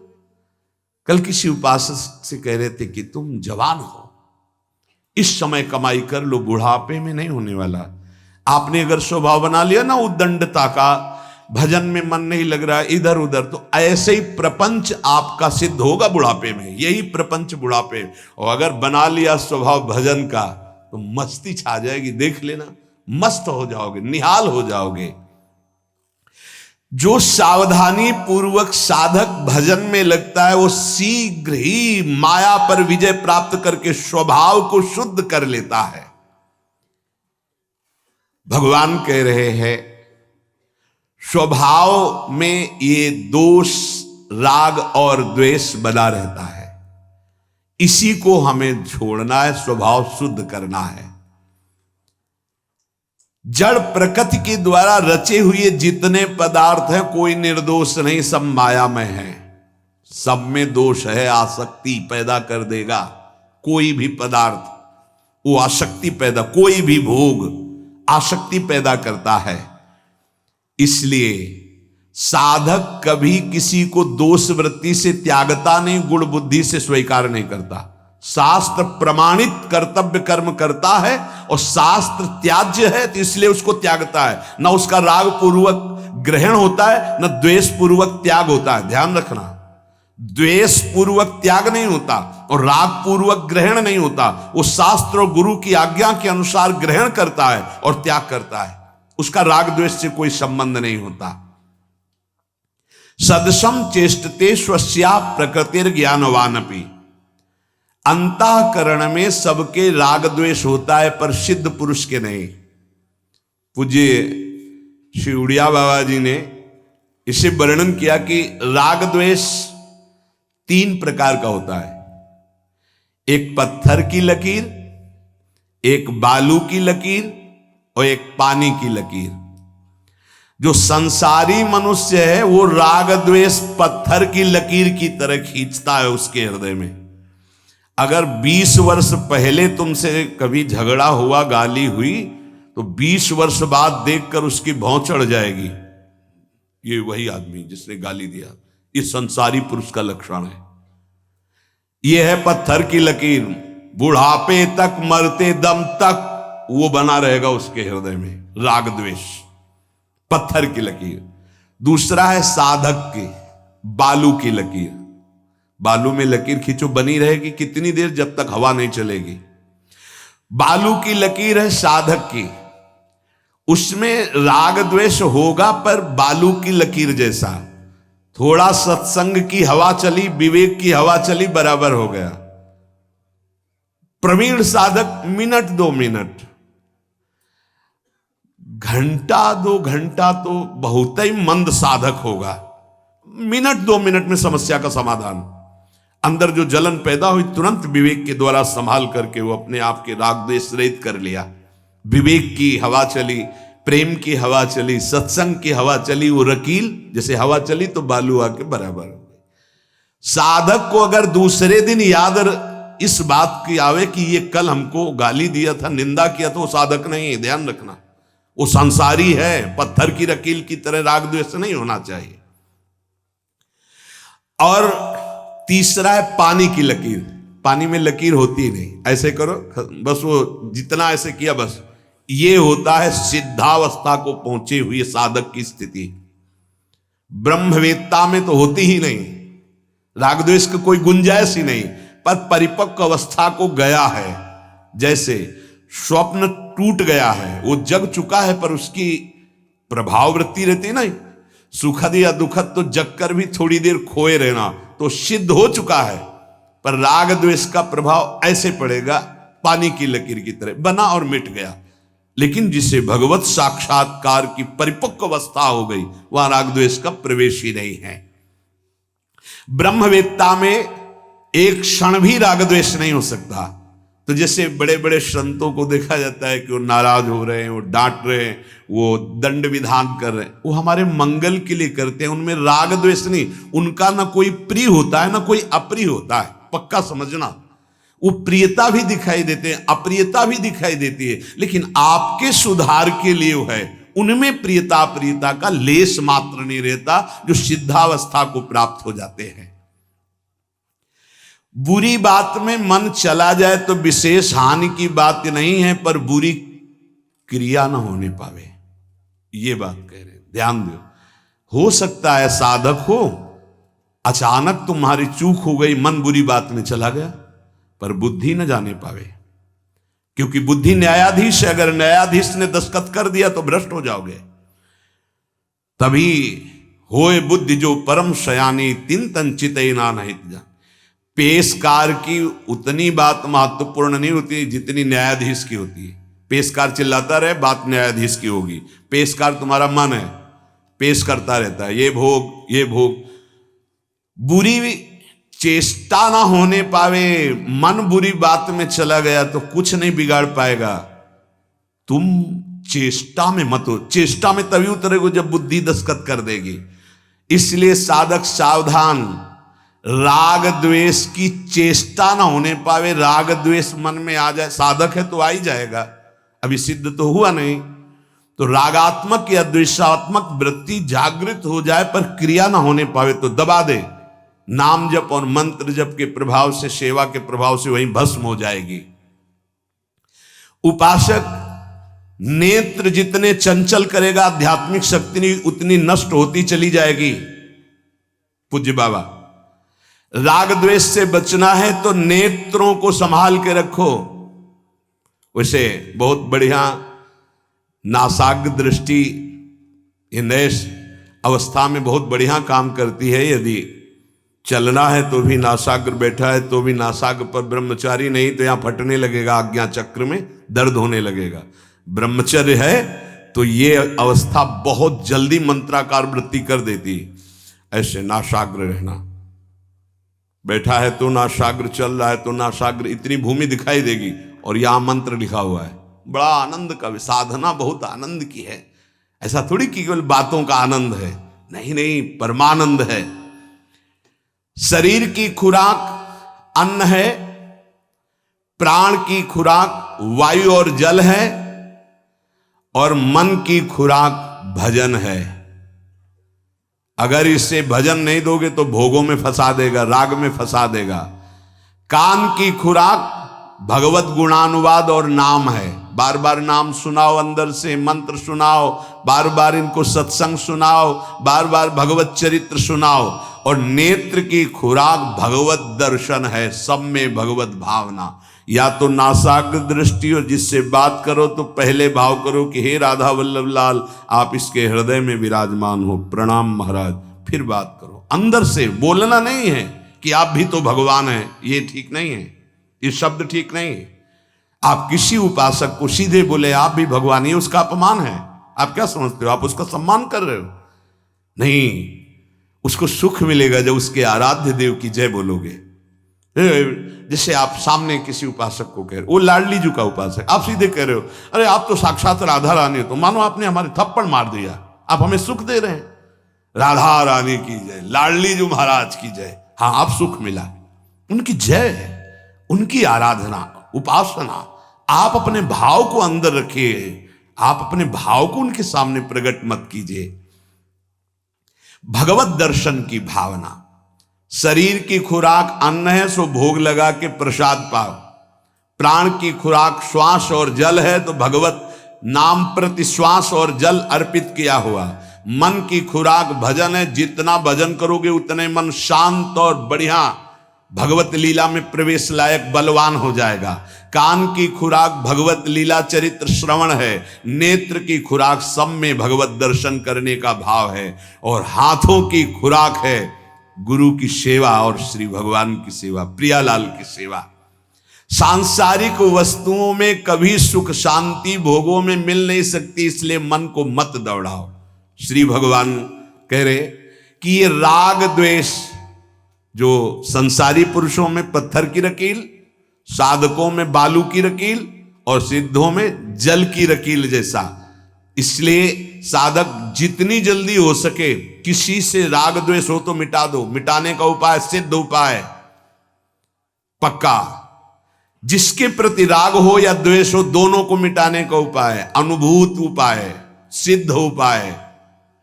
कल किसी उपासक से कह रहे थे कि तुम जवान हो, इस समय कमाई कर लो, बुढ़ापे में नहीं होने वाला। आपने अगर स्वभाव बना लिया ना उद्दंडता का, भजन में मन नहीं लग रहा है इधर उधर, तो ऐसे ही प्रपंच आपका सिद्ध होगा बुढ़ापे में, यही प्रपंच बुढ़ापे। और अगर बना लिया स्वभाव भजन का तो मस्ती छा जाएगी, देख लेना, मस्त हो जाओगे, निहाल हो जाओगे। जो सावधानी पूर्वक साधक भजन में लगता है वो शीघ्र ही माया पर विजय प्राप्त करके स्वभाव को शुद्ध कर लेता है। भगवान कह रहे हैं स्वभाव में ये दोष, राग और द्वेष बना रहता है, इसी को हमें छोड़ना है, स्वभाव शुद्ध करना है। जड़ प्रकृति के द्वारा रचे हुए जितने पदार्थ हैं कोई निर्दोष नहीं, सब मायामय है, सब में दोष है, आसक्ति पैदा कर देगा। कोई भी पदार्थ वो आसक्ति पैदा, कोई भी भोग आसक्ति पैदा करता है। इसलिए साधक कभी किसी को दोष वृत्ति से त्यागता नहीं, गुण बुद्धि से स्वीकार नहीं करता। शास्त्र प्रमाणित कर्तव्य कर्म करता है और शास्त्र त्याज्य है तो इसलिए उसको त्यागता है। न उसका राग पूर्वक ग्रहण होता है, न द्वेष पूर्वक त्याग होता है। ध्यान रखना, द्वेष पूर्वक त्याग नहीं होता और राग पूर्वक ग्रहण नहीं होता। वो शास्त्र और गुरु की आज्ञा के अनुसार ग्रहण करता है और त्याग करता है, उसका राग द्वेष से कोई संबंध नहीं होता। सदसम चेष्टते स्वस्या प्रकृतिर ज्ञानवानपि। अंतःकरण में सबके राग द्वेष होता है पर सिद्ध पुरुष के नहीं। पूज्य श्री उड़िया बाबा जी ने इसे वर्णन किया कि राग द्वेष 3 प्रकार का होता है। एक पत्थर की लकीर, एक बालू की लकीर और एक पानी की लकीर। जो संसारी मनुष्य है वो राग द्वेष पत्थर की लकीर की तरह खींचता है उसके हृदय में। अगर 20 वर्ष पहले तुमसे कभी झगड़ा हुआ, गाली हुई, तो 20 वर्ष बाद देखकर उसकी भौं चढ़ जाएगी, ये वही आदमी जिसने गाली दिया। ये संसारी पुरुष का लक्षण है। ये है पत्थर की लकीर, बुढ़ापे तक, मरते दम तक वो बना रहेगा उसके हृदय में, राग द्वेष, पत्थर की लकीर। दूसरा है साधक की, बालू की लकीर। बालू में लकीर खींचो, बनी रहेगी कितनी देर, जब तक हवा नहीं चलेगी। बालू की लकीर है साधक की, उसमें राग द्वेष होगा पर बालू की लकीर जैसा। थोड़ा सत्संग की हवा चली, विवेक की हवा चली, बराबर हो गया। प्रवीण साधक मिनट 2 मिनट, घंटा 2 घंटा तो बहुत ही मंद साधक होगा। मिनट 2 मिनट में समस्या का समाधान। अंदर जो जलन पैदा हुई तुरंत विवेक के द्वारा संभाल करके वो अपने आप के राग द्वेष रहित कर लिया। विवेक की हवा चली, प्रेम की हवा चली, सत्संग की हवा चली, वो रकील जैसे हवा चली तो बालू आके बराबर हो गई। साधक को अगर दूसरे दिन याद इस बात की आवे कि ये कल हमको गाली दिया था, निंदा किया था, वो साधक नहीं है, ध्यान रखना। वो संसारी है, पत्थर की लकीर की तरह राग द्वेष नहीं होना चाहिए। और तीसरा है पानी की लकीर। पानी में लकीर होती ही नहीं, ऐसे करो बस, वो जितना ऐसे किया बस, ये होता है सिद्धावस्था को पहुंचे हुए साधक की स्थिति। ब्रह्मवेत्ता में तो होती ही नहीं, राग द्वेष की कोई गुंजाइश ही नहीं, पर परिपक्व अवस्था को गया है। जैसे स्वप्न टूट गया है, वो जग चुका है पर उसकी प्रभाव वृत्ति रहती है ना, सुखद या दुखद तो जग कर भी थोड़ी देर खोए रहना, तो सिद्ध हो चुका है। पर राग द्वेष का प्रभाव ऐसे पड़ेगा, पानी की लकीर की तरह बना और मिट गया। लेकिन जिसे भगवत साक्षात्कार की परिपक्व अवस्था हो गई, वहां राग द्वेष का प्रवेश ही नहीं है। ब्रह्मवेत्ता में एक क्षण भी राग द्वेष नहीं हो सकता। तो जैसे बड़े बड़े संतों को देखा जाता है कि वो नाराज हो रहे हैं, वो डांट रहे हैं, वो दंड विधान कर रहे हैं, वो हमारे मंगल के लिए करते हैं, उनमें राग द्वेष नहीं। उनका ना कोई प्रिय होता है ना कोई अप्रिय होता है, पक्का समझना। वो प्रियता भी दिखाई देते हैं, अप्रियता भी दिखाई देती है, लेकिन आपके सुधार के लिए वो है, उनमें प्रियता अप्रियता का लेस मात्र नहीं रहता, जो सिद्धावस्था को प्राप्त हो जाते हैं। बुरी बात में मन चला जाए तो विशेष हानि की बात नहीं है, पर बुरी क्रिया ना होने पावे, ये बात कह रहे हैं। ध्यान दो, हो सकता है साधक हो, अचानक तुम्हारी चूक हो गई, मन बुरी बात में चला गया, पर बुद्धि न जाने पावे, क्योंकि बुद्धि न्यायाधीश है। अगर न्यायाधीश ने दस्तखत कर दिया तो भ्रष्ट हो जाओगे। तभी होए बुद्धि जो परम शयानी, तिन तन चितई ना नहीं जान। पेशकार की उतनी बात महत्वपूर्ण नहीं होती जितनी न्यायाधीश की होती है। पेशकार चिल्लाता रहे, बात न्यायाधीश की होगी। पेशकार तुम्हारा मन है, पेश करता रहता है, ये भोग ये भोग। बुरी चेष्टा ना होने पावे, मन बुरी बात में चला गया तो कुछ नहीं बिगाड़ पाएगा। तुम चेष्टा में मत हो, चेष्टा में तभी उतरेगो जब बुद्धि दस्तखत कर देगी। इसलिए साधक सावधान, राग द्वेष की चेष्टा ना होने पावे। राग द्वेष मन में आ जाए, साधक है तो आ ही जाएगा, अभी सिद्ध तो हुआ नहीं, तो रागात्मक या द्वेषात्मक वृत्ति जागृत हो जाए पर क्रिया ना होने पावे तो दबा दे। नाम जप और मंत्र जप के प्रभाव से, सेवा के प्रभाव से वहीं भस्म हो जाएगी। उपासक नेत्र जितने चंचल करेगा, आध्यात्मिक शक्ति उतनी नष्ट होती चली जाएगी। पूज्य बाबा, राग द्वेष से बचना है तो नेत्रों को संभाल के रखो। वैसे बहुत बढ़िया नासाग्र दृष्टि ये नए अवस्था में बहुत बढ़िया काम करती है। यदि चलना है तो भी नासाग्र, बैठा है तो भी नासाग्र, पर ब्रह्मचारी नहीं तो यहां फटने लगेगा, आज्ञा चक्र में दर्द होने लगेगा। ब्रह्मचर्य है तो ये अवस्था बहुत जल्दी मंत्राकार वृत्ति कर देती। ऐसे नासाग्र रहना, बैठा है तो नासाग्र, चल रहा है तो नासाग्र, इतनी भूमि दिखाई देगी और यहां मंत्र लिखा हुआ है। बड़ा आनंद का, साधना बहुत आनंद की है। ऐसा थोड़ी कि केवल बातों का आनंद है, नहीं नहीं, परमानंद है। शरीर की खुराक अन्न है, प्राण की खुराक वायु और जल है, और मन की खुराक भजन है। अगर इसे भजन नहीं दोगे तो भोगों में फंसा देगा, राग में फंसा देगा। कान की खुराक भगवत गुणानुवाद और नाम है, बार बार नाम सुनाओ, अंदर से मंत्र सुनाओ, बार बार इनको सत्संग सुनाओ, बार बार भगवत चरित्र सुनाओ। और नेत्र की खुराक भगवत दर्शन है, सब में भगवत भावना। या तो नासाग्र दृष्टि, और जिससे बात करो तो पहले भाव करो कि हे राधा वल्लभ लाल, आप इसके हृदय में विराजमान हो, प्रणाम महाराज, फिर बात करो। अंदर से बोलना नहीं है कि आप भी तो भगवान हैं, ये ठीक नहीं है, ये शब्द ठीक नहीं है। आप किसी उपासक को सीधे बोले आप भी भगवान, ये उसका अपमान है। आप क्या समझते हो, आप उसका सम्मान कर रहे हो? नहीं, उसको सुख मिलेगा जब उसके आराध्य देव की जय बोलोगे। जैसे आप सामने किसी उपासक को कह रहे हो, वो लाडली जी का उपासक, आप सीधे कह रहे हो अरे आप तो साक्षात राधा रानी हो, तो मानो आपने हमारे थप्पड़ मार दिया, आप हमें सुख दे रहे हैं। राधा रानी की जय, लाडली जी महाराज की जय। हाँ, आप सुख मिला, उनकी जय है, उनकी आराधना, उपासना। आप अपने भाव को अंदर रखिए, आप अपने भाव को उनके सामने प्रकट मत कीजिए। भगवत दर्शन की भावना। शरीर की खुराक अन्न है, सो भोग लगा के प्रसाद पाओ। प्राण की खुराक श्वास और जल है, तो भगवत नाम प्रति श्वास और जल अर्पित किया हुआ। मन की खुराक भजन है, जितना भजन करोगे उतने मन शांत और बढ़िया भगवत लीला में प्रवेश लायक बलवान हो जाएगा। कान की खुराक भगवत लीला चरित्र श्रवण है। नेत्र की खुराक सब में भगवत दर्शन करने का भाव है। और हाथों की खुराक है गुरु की सेवा और श्री भगवान की सेवा, प्रियालाल की सेवा। सांसारिक वस्तुओं में कभी सुख शांति भोगों में मिल नहीं सकती, इसलिए मन को मत दौड़ाओ। श्री भगवान कह रहे कि ये राग द्वेष जो संसारी पुरुषों में पत्थर की रकील, साधकों में बालू की रकील और सिद्धों में जल की रकील जैसा, इसलिए साधक जितनी जल्दी हो सके किसी से राग द्वेष हो तो मिटा दो। मिटाने का उपाय सिद्ध उपाय पक्का। जिसके प्रति राग हो या द्वेष हो, दोनों को मिटाने का उपाय है, अनुभूत उपाय, सिद्ध उपाय।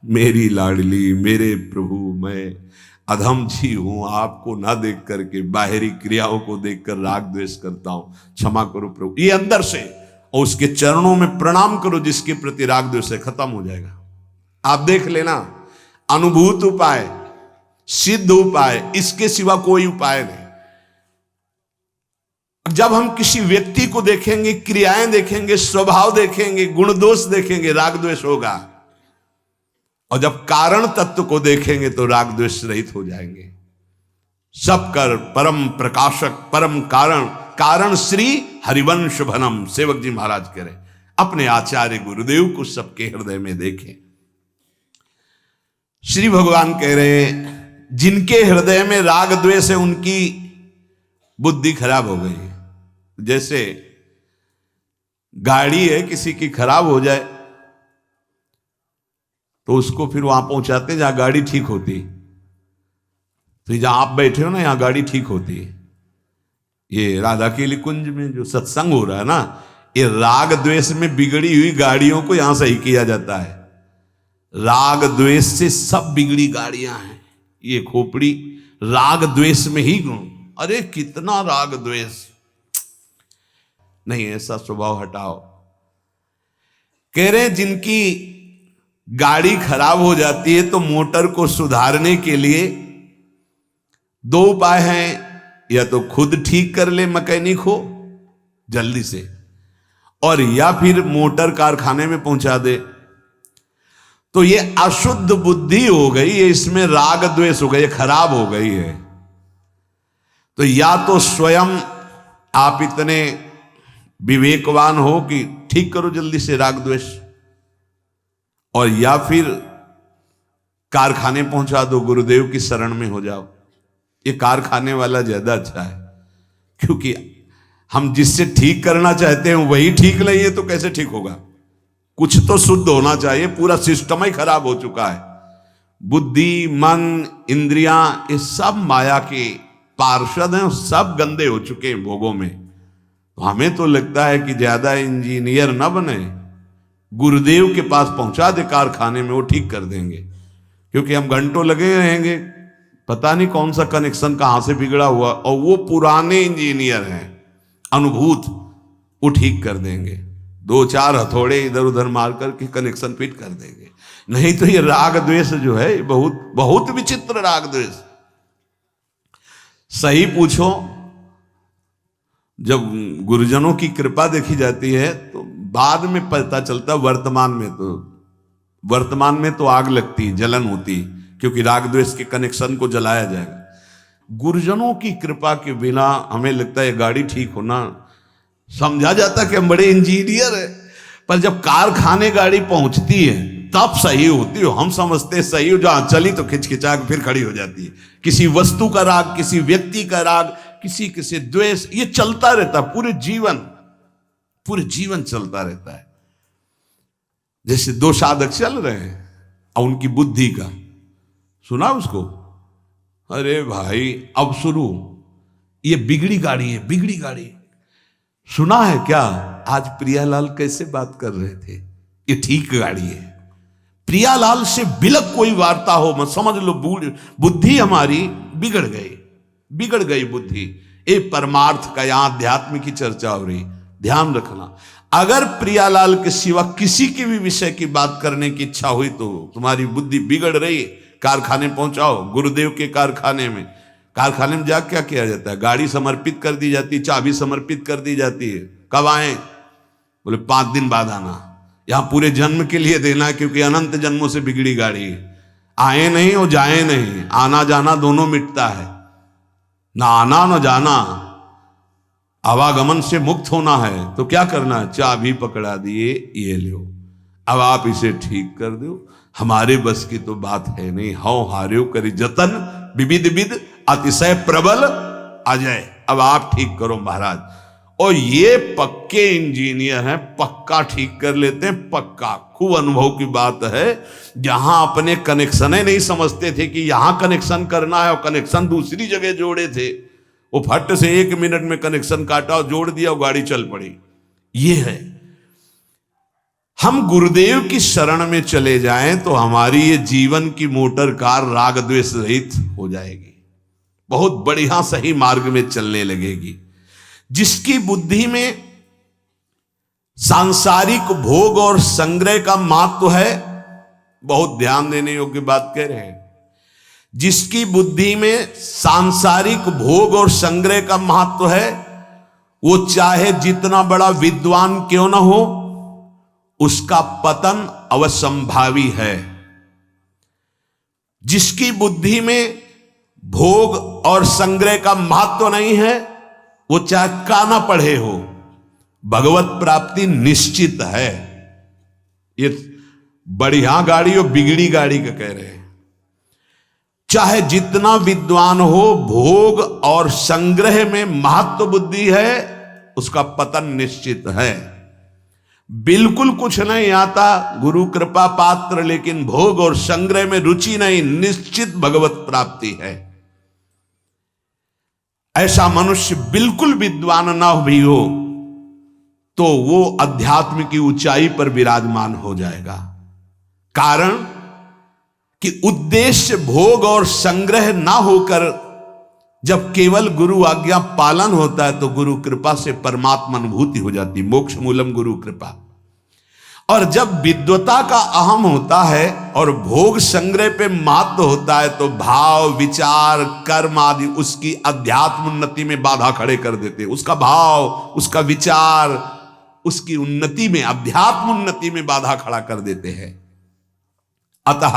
मेरी लाडली, मेरे प्रभु, मैं अधम जी हूं, आपको ना देख करके बाहरी क्रियाओं को देखकर राग द्वेष करता हूं, क्षमा करो प्रभु, ये अंदर से। और उसके चरणों में प्रणाम करो, जिसके प्रति राग द्वेष है, खत्म हो जाएगा। आप देख लेना, अनुभूत उपाय, सिद्ध उपाय, इसके सिवा कोई उपाय नहीं। जब हम किसी व्यक्ति को देखेंगे, क्रियाएं देखेंगे, स्वभाव देखेंगे, गुण दोष देखेंगे, राग द्वेष होगा। और जब कारण तत्व को देखेंगे तो राग द्वेष रहित हो जाएंगे। सब कर परम प्रकाशक, परम कारण, कारण श्री हरिवंश भनम, सेवक जी महाराज कह रहे, अपने आचार्य गुरुदेव को सबके हृदय में देखें। श्री भगवान कह रहे हैं, जिनके हृदय में राग द्वेष है उनकी बुद्धि खराब हो गई है। जैसे गाड़ी है, किसी की खराब हो जाए तो उसको फिर वहां पहुंचाते जहां गाड़ी ठीक होती। तो जहां आप बैठे हो ना, यहां गाड़ी ठीक होती है। ये राधा केली कुंज में जो सत्संग हो रहा है ना, ये राग द्वेष में बिगड़ी हुई गाड़ियों को यहां सही किया जाता है। राग द्वेष से सब बिगड़ी गाड़ियां हैं। ये खोपड़ी राग द्वेष में ही गुण। अरे कितना राग द्वेष नहीं, ऐसा स्वभाव हटाओ। कह रहे जिनकी गाड़ी खराब हो जाती है तो मोटर को सुधारने के लिए दो उपाय हैं, या तो खुद ठीक कर ले मैकेनिक हो जल्दी से, और या फिर मोटर कारखाने में पहुंचा दे। तो ये अशुद्ध बुद्धि हो गई, ये इसमें राग द्वेष हो गई, ये खराब हो गई है। तो या तो स्वयं आप इतने विवेकवान हो कि ठीक करो जल्दी से राग द्वेष, और या फिर कारखाने पहुंचा दो, गुरुदेव की शरण में हो जाओ। ये कारखाने वाला ज्यादा अच्छा है, क्योंकि हम जिससे ठीक करना चाहते हैं वही ठीक नहीं है तो कैसे ठीक होगा। कुछ तो शुद्ध होना चाहिए, पूरा सिस्टम ही खराब हो चुका है। बुद्धि, मन, इंद्रियां, ये सब माया के पार्षद हैं, सब गंदे हो चुके हैं भोगों में। तो हमें तो लगता है कि ज्यादा इंजीनियर न बने, गुरुदेव के पास पहुंचा दे कारखाने में, वो ठीक कर देंगे। क्योंकि हम घंटों लगे रहेंगे, पता नहीं कौन सा कनेक्शन कहां से बिगड़ा हुआ, और वो पुराने इंजीनियर हैं, अनुभूत, वो ठीक कर देंगे। दो चार हथौड़े इधर उधर मार करके कनेक्शन फिट कर देंगे। नहीं तो ये राग द्वेष जो है बहुत बहुत विचित्र राग द्वेष। सही पूछो, जब गुरुजनों की कृपा देखी जाती है तो बाद में पता चलता, वर्तमान में तो आग लगती, जलन होती, क्योंकि राग द्वेष के कनेक्शन को जलाया जाएगा। गुरुजनों की कृपा के बिना हमें लगता है गाड़ी ठीक होना, समझा जाता कि हम बड़े इंजीनियर है, पर जब कारखाने गाड़ी पहुंचती है तब सही होती हो। हम समझते सही हो, जहां चली तो खिचखिचा के फिर खड़ी हो जाती है। किसी वस्तु का राग, किसी व्यक्ति का राग, किसी किसी द्वेष, ये चलता रहता पूरे जीवन चलता रहता है। जैसे दो साधक चल रहे हैं और उनकी बुद्धि का सुना उसको, अरे भाई अब शुरू, ये बिगड़ी गाड़ी है, बिगड़ी गाड़ी। सुना है क्या आज प्रियालाल कैसे बात कर रहे थे, ये ठीक गाड़ी है। प्रियालाल से बिलक कोई वार्ता हो, मत समझ लो बुद्धि हमारी बिगड़ गई बुद्धि। ये परमार्थ का यहां अध्यात्म की चर्चा हो रही, ध्यान रखना। अगर प्रियालाल के सिवा किसी के भी विषय की बात करने की इच्छा हुई तो तुम्हारी बुद्धि बिगड़ रही, कारखाने पहुंचाओ, गुरुदेव के कारखाने में। कारखाने में जा क्या किया जाता है, गाड़ी समर्पित कर दी जाती, चाबी समर्पित कर दी जाती है। कब आए, बोले 5 दिन बाद आना। यहां पूरे जन्म के लिए देना, क्योंकि अनंत जन्मों से बिगड़ी गाड़ी है। आए नहीं और जाए नहीं, आना जाना दोनों मिटता है, ना आना ना जाना, आवागमन से मुक्त होना है। तो क्या करना है, चाबी पकड़ा दिए, ये लो, अब आप इसे ठीक कर दो। हमारे बस की तो बात है नहीं, हौ हार्यो करी जतन, विविध विद अतिशय प्रबल अजय। अब आप ठीक करो महाराज। और ये पक्के इंजीनियर हैं, पक्का ठीक कर लेते हैं, पक्का। खूब अनुभव की बात है। जहां अपने कनेक्शन नहीं समझते थे कि यहां कनेक्शन करना है और कनेक्शन दूसरी जगह जोड़े थे, वो फट से 1 मिनट में कनेक्शन काटा और जोड़ दिया और गाड़ी चल पड़ी। ये है, हम गुरुदेव की शरण में चले जाएं तो हमारी ये जीवन की मोटर कार राग द्वेष रहित हो जाएगी, बहुत बढ़िया सही मार्ग में चलने लगेगी। जिसकी बुद्धि में सांसारिक भोग और संग्रह का महत्व है, बहुत ध्यान देने योग्य बात कह रहे हैं, जिसकी बुद्धि में सांसारिक भोग और संग्रह का महत्व है, वो चाहे जितना बड़ा विद्वान क्यों ना हो, उसका पतन अवसंभावी है। जिसकी बुद्धि में भोग और संग्रह का महत्व नहीं है, वो चाहे काना पढ़े हो, भगवत प्राप्ति निश्चित है। ये बढ़िया गाड़ी और बिगड़ी गाड़ी का कह रहे हैं। चाहे जितना विद्वान हो, भोग और संग्रह में महत्व बुद्धि है, उसका पतन निश्चित है। बिल्कुल कुछ नहीं आता, गुरु कृपा पात्र, लेकिन भोग और संग्रह में रुचि नहीं, निश्चित भगवत प्राप्ति है। ऐसा मनुष्य बिल्कुल विद्वान ना भी हो तो वो अध्यात्म की ऊंचाई पर विराजमान हो जाएगा। कारण कि उद्देश्य भोग और संग्रह ना होकर जब केवल गुरु आज्ञा पालन होता है तो गुरु कृपा से परमात्मा अनुभूति हो जाती, मोक्ष मूलम गुरु कृपा। और जब विद्वता का अहम होता है और भोग संग्रह पे महत्व होता है तो भाव, विचार, कर्म आदि उसकी अध्यात्म उन्नति में बाधा खड़े कर देते। उसका भाव, उसका विचार, उसकी उन्नति में, अध्यात्म उन्नति में बाधा खड़ा कर देते हैं। अतः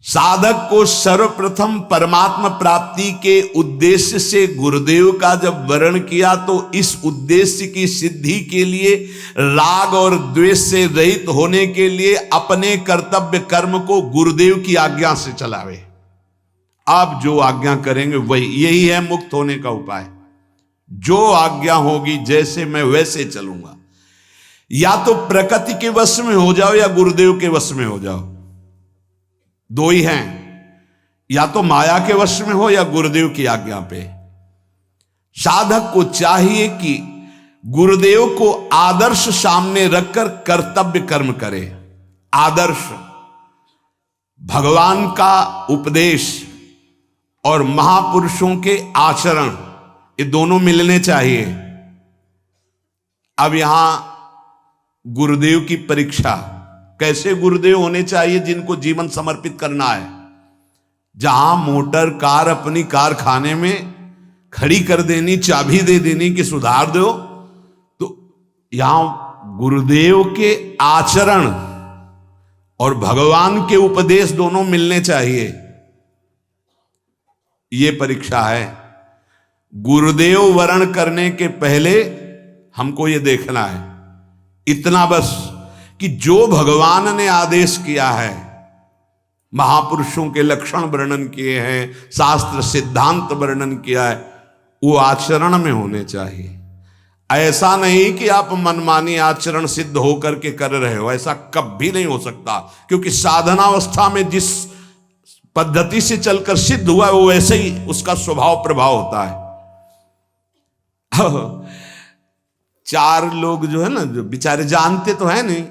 साधक को सर्वप्रथम परमात्मा प्राप्ति के उद्देश्य से गुरुदेव का जब वर्णन किया तो इस उद्देश्य की सिद्धि के लिए राग और द्वेष से रहित होने के लिए अपने कर्तव्य कर्म को गुरुदेव की आज्ञा से चलावे। आप जो आज्ञा करेंगे वही, यही है मुक्त होने का उपाय। जो आज्ञा होगी, जैसे मैं वैसे चलूंगा। या तो प्रकृति के वश में हो जाओ या गुरुदेव के वश में हो जाओ, दो ही हैं। या तो माया के वश में हो या गुरुदेव की आज्ञा पे। साधक को चाहिए कि गुरुदेव को आदर्श सामने रखकर कर्तव्य कर्म करे। आदर्श भगवान का उपदेश और महापुरुषों के आचरण, ये दोनों मिलने चाहिए। अब यहां गुरुदेव की परीक्षा, कैसे गुरुदेव होने चाहिए जिनको जीवन समर्पित करना है। जहां मोटर कार अपनी कारखाने में खड़ी कर देनी, चाबी दे देनी कि सुधार दो, तो यहां गुरुदेव के आचरण और भगवान के उपदेश दोनों मिलने चाहिए। ये परीक्षा है। गुरुदेव वर्ण करने के पहले हमको ये देखना है, इतना बस कि जो भगवान ने आदेश किया है, महापुरुषों के लक्षण वर्णन किए हैं, शास्त्र सिद्धांत वर्णन किया है, वो आचरण में होने चाहिए। ऐसा नहीं कि आप मनमानी आचरण सिद्ध होकर के कर रहे हो, ऐसा कभी नहीं हो सकता। क्योंकि साधनावस्था में जिस पद्धति से चलकर सिद्ध हुआ है वो वैसे ही उसका स्वभाव प्रभाव होता है। 4 लोग जो है ना, जो बेचारे जानते तो है नहीं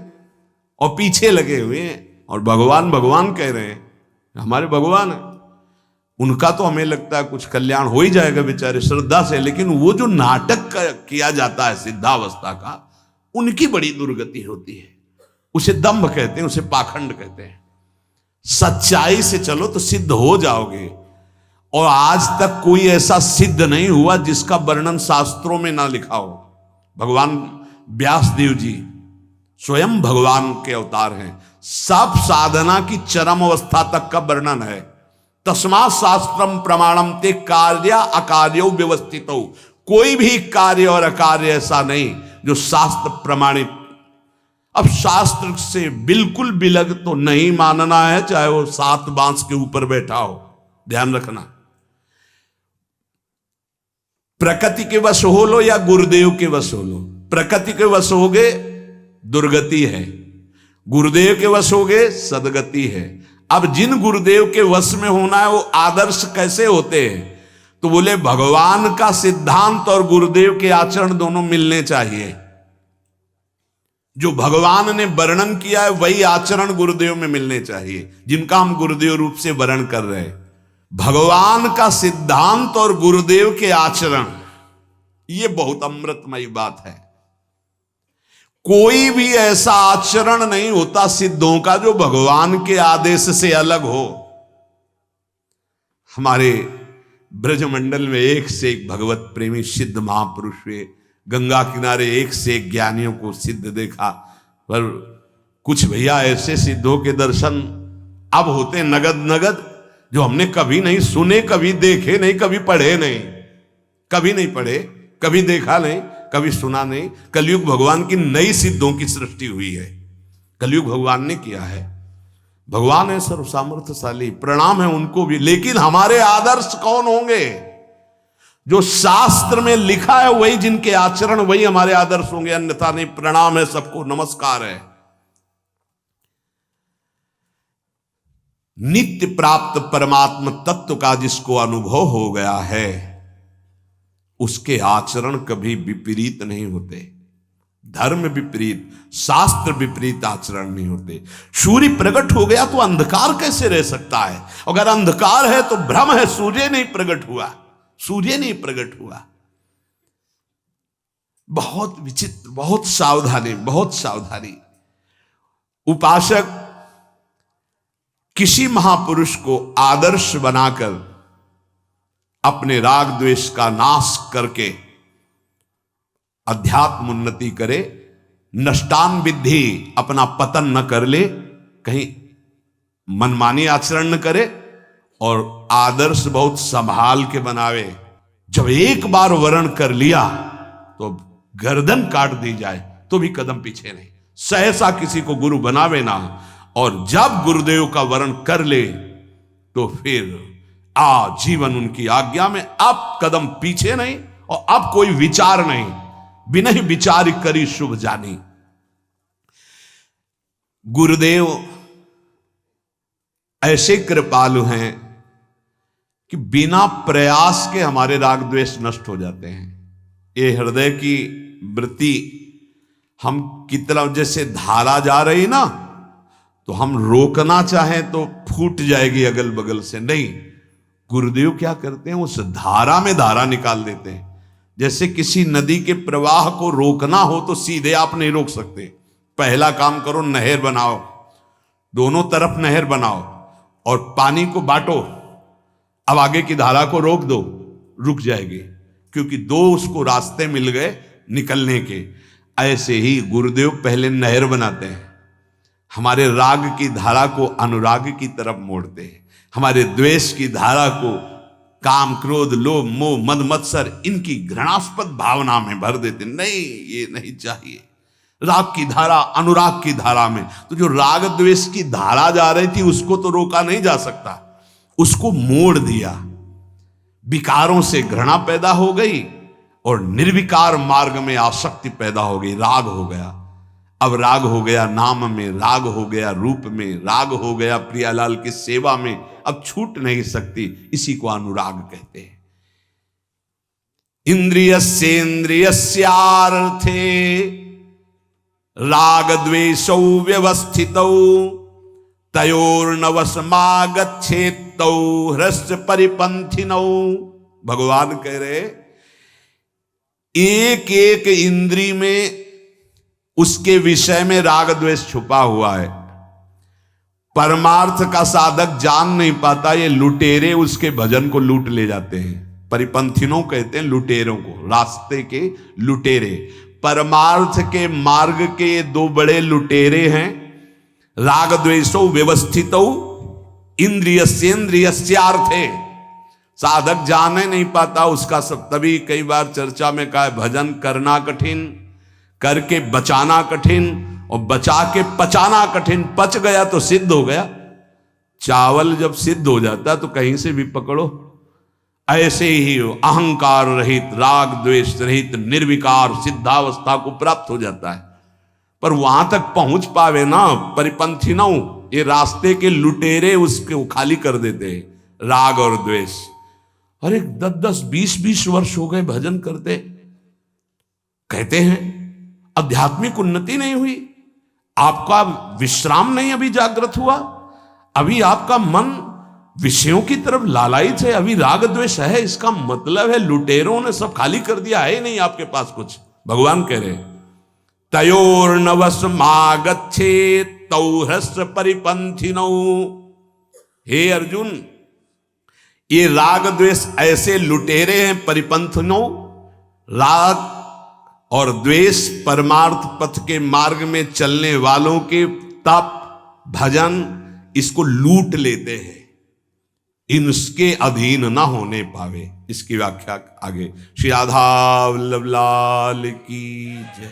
और पीछे लगे हुए हैं और भगवान भगवान कह रहे हैं, हमारे भगवान है। उनका तो हमें लगता है कुछ कल्याण हो ही जाएगा बेचारे श्रद्धा से, लेकिन वो जो नाटक किया जाता है सिद्धावस्था का, उनकी बड़ी दुर्गति होती है। उसे दंभ कहते हैं, उसे पाखंड कहते हैं। सच्चाई से चलो तो सिद्ध हो जाओगे। और आज तक कोई ऐसा सिद्ध नहीं हुआ जिसका वर्णन शास्त्रों में ना लिखा हो। भगवान व्यासदेव जी स्वयं भगवान के अवतार हैं। सब साधना की चरम अवस्था तक का वर्णन है। तस्मात् शास्त्रम प्रमाणम ते कार्य अकार्यो व्यवस्थितो। कोई भी कार्य और अकार्य ऐसा नहीं जो शास्त्र प्रमाणित। अब शास्त्र से बिल्कुल बिलग तो नहीं मानना है, चाहे वो 7 बांस के ऊपर बैठा हो। ध्यान रखना, प्रकृति के वश हो लो या गुरुदेव के वश हो लो। प्रकृति के वश होगे दुर्गति है, गुरुदेव के वश होगे सदगति है। अब जिन गुरुदेव के वश में होना है वो आदर्श कैसे होते हैं, तो बोले भगवान का सिद्धांत और गुरुदेव के आचरण दोनों मिलने चाहिए। जो भगवान ने वर्णन किया है वही आचरण गुरुदेव में मिलने चाहिए, जिनका हम गुरुदेव रूप से वर्णन कर रहे हैं। भगवान का सिद्धांत और गुरुदेव के आचरण, ये बहुत अमृतमयी बात है। कोई भी ऐसा आचरण नहीं होता सिद्धों का जो भगवान के आदेश से अलग हो। हमारे ब्रजमंडल में एक से एक भगवत प्रेमी सिद्ध महापुरुष हुए, गंगा किनारे एक से एक ज्ञानियों को सिद्ध देखा, पर कुछ भैया ऐसे सिद्धों के दर्शन अब होते नगद नगद, जो हमने कभी नहीं सुने, कभी देखे नहीं, कभी पढ़े नहीं, कभी नहीं पढ़े, कभी देखा नहीं, कभी सुना नहीं। कलयुग भगवान की नई सिद्धों की सृष्टि हुई है, कलयुग भगवान ने किया है। भगवान है सर्व सामर्थ्यशाली, प्रणाम है उनको भी। लेकिन हमारे आदर्श कौन होंगे? जो शास्त्र में लिखा है वही, जिनके आचरण वही हमारे आदर्श होंगे, अन्यथा नहीं। प्रणाम है सबको, नमस्कार है। नित्य प्राप्त परमात्म तत्व का जिसको अनुभव हो गया है, उसके आचरण कभी विपरीत नहीं होते। धर्म विपरीत, शास्त्र विपरीत आचरण नहीं होते। सूर्य प्रकट हो गया तो अंधकार कैसे रह सकता है? अगर अंधकार है तो भ्रम है, सूर्य नहीं प्रकट हुआ, सूर्य नहीं प्रकट हुआ। बहुत विचित्र, बहुत सावधानी, बहुत सावधानी। उपासक किसी महापुरुष को आदर्श बनाकर अपने राग द्वेष का नाश करके अध्यात्म उन्नति करे, नष्टान विद्धि, अपना पतन न कर ले, कहीं मनमानी आचरण न करे, और आदर्श बहुत संभाल के बनावे। जब एक बार वर्ण कर लिया तो गर्दन काट दी जाए तो भी कदम पीछे नहीं, सहसा किसी को गुरु बनावे ना। और जब गुरुदेव का वर्ण कर ले तो फिर आजीवन उनकी आज्ञा में, अब कदम पीछे नहीं और अब कोई विचार नहीं, बिना ही विचार करी शुभ जानी। गुरुदेव ऐसे कृपालु हैं कि बिना प्रयास के हमारे राग द्वेष नष्ट हो जाते हैं। ये हृदय की वृत्ति हम कितना, जैसे धारा जा रही ना, तो हम रोकना चाहें तो फूट जाएगी अगल बगल से, नहीं। गुरुदेव क्या करते हैं, उस धारा में धारा निकाल देते हैं। जैसे किसी नदी के प्रवाह को रोकना हो तो सीधे आप नहीं रोक सकते। पहला काम करो, नहर बनाओ, दोनों तरफ नहर बनाओ और पानी को बांटो। अब आगे की धारा को रोक दो, रुक जाएगी, क्योंकि दो उसको रास्ते मिल गए निकलने के। ऐसे ही गुरुदेव पहले नहर बनाते हैं, हमारे राग की धारा को अनुराग की तरफ मोड़ते हैं, हमारे द्वेष की धारा को काम क्रोध लोभ मोह मद मत्सर इनकी घृणास्पद भावना में भर देते। नहीं, ये नहीं चाहिए। राग की धारा अनुराग की धारा में, तो जो राग द्वेष की धारा जा रही थी उसको तो रोका नहीं जा सकता, उसको मोड़ दिया। विकारों से घृणा पैदा हो गई और निर्विकार मार्ग में आसक्ति पैदा हो गई, राग हो गया। अब राग हो गया नाम में, राग हो गया रूप में, राग हो गया प्रियालाल की सेवा में, अब छूट नहीं सकती। इसी को अनुराग कहते हैं। इंद्रियस्येन्द्रियस्यार्थे राग द्वेषौ व्यवस्थितौ तयोर्नवसमागच्छेत्तौ ह्रस्य परिपंथिनौ। भगवान कह रहे एक एक इंद्री में उसके विषय में राग द्वेष छुपा हुआ है। परमार्थ का साधक जान नहीं पाता, ये लुटेरे उसके भजन को लूट ले जाते हैं। परिपंथिनों कहते हैं लुटेरों को, रास्ते के लुटेरे। परमार्थ के मार्ग के ये दो बड़े लुटेरे हैं। राग द्वेषौ व्यवस्थितौ इंद्रियस्येन्द्रियस्यार्थे। साधक जाने नहीं पाता उसका सब। तभी कई बार चर्चा में कहा है, भजन करना कठिन, करके बचाना कठिन, और बचा के पचाना कठिन। पच गया तो सिद्ध हो गया। चावल जब सिद्ध हो जाता तो कहीं से भी पकड़ो। ऐसे ही अहंकार रहित, राग द्वेष रहित, निर्विकार सिद्धावस्था को प्राप्त हो जाता है। पर वहां तक पहुंच पावे ना, परिपंथिनौ, ये रास्ते के लुटेरे उसको खाली कर देते हैं, राग और द्वेष। अरे 10-10, 20-20 वर्ष हो गए भजन करते, कहते हैं आध्यात्मिक उन्नति नहीं हुई, आपका विश्राम नहीं अभी जागृत हुआ, अभी आपका मन विषयों की तरफ लालायित है, अभी राग द्वेष है। इसका मतलब है लुटेरों ने सब खाली कर दिया, है ही नहीं आपके पास कुछ। भगवान कह रहे तयोर्नवसमागच्छे तौहस्र परिपंथिनौ। हे अर्जुन, ये राग द्वेष ऐसे लुटेरे हैं परिपंथिनौ। राग और द्वेष परमार्थ पथ के मार्ग में चलने वालों के तप भजन इसको लूट लेते हैं, इनके अधीन ना होने पावे। इसकी व्याख्या आगे। श्री राधा वल्लभ लाल की जय।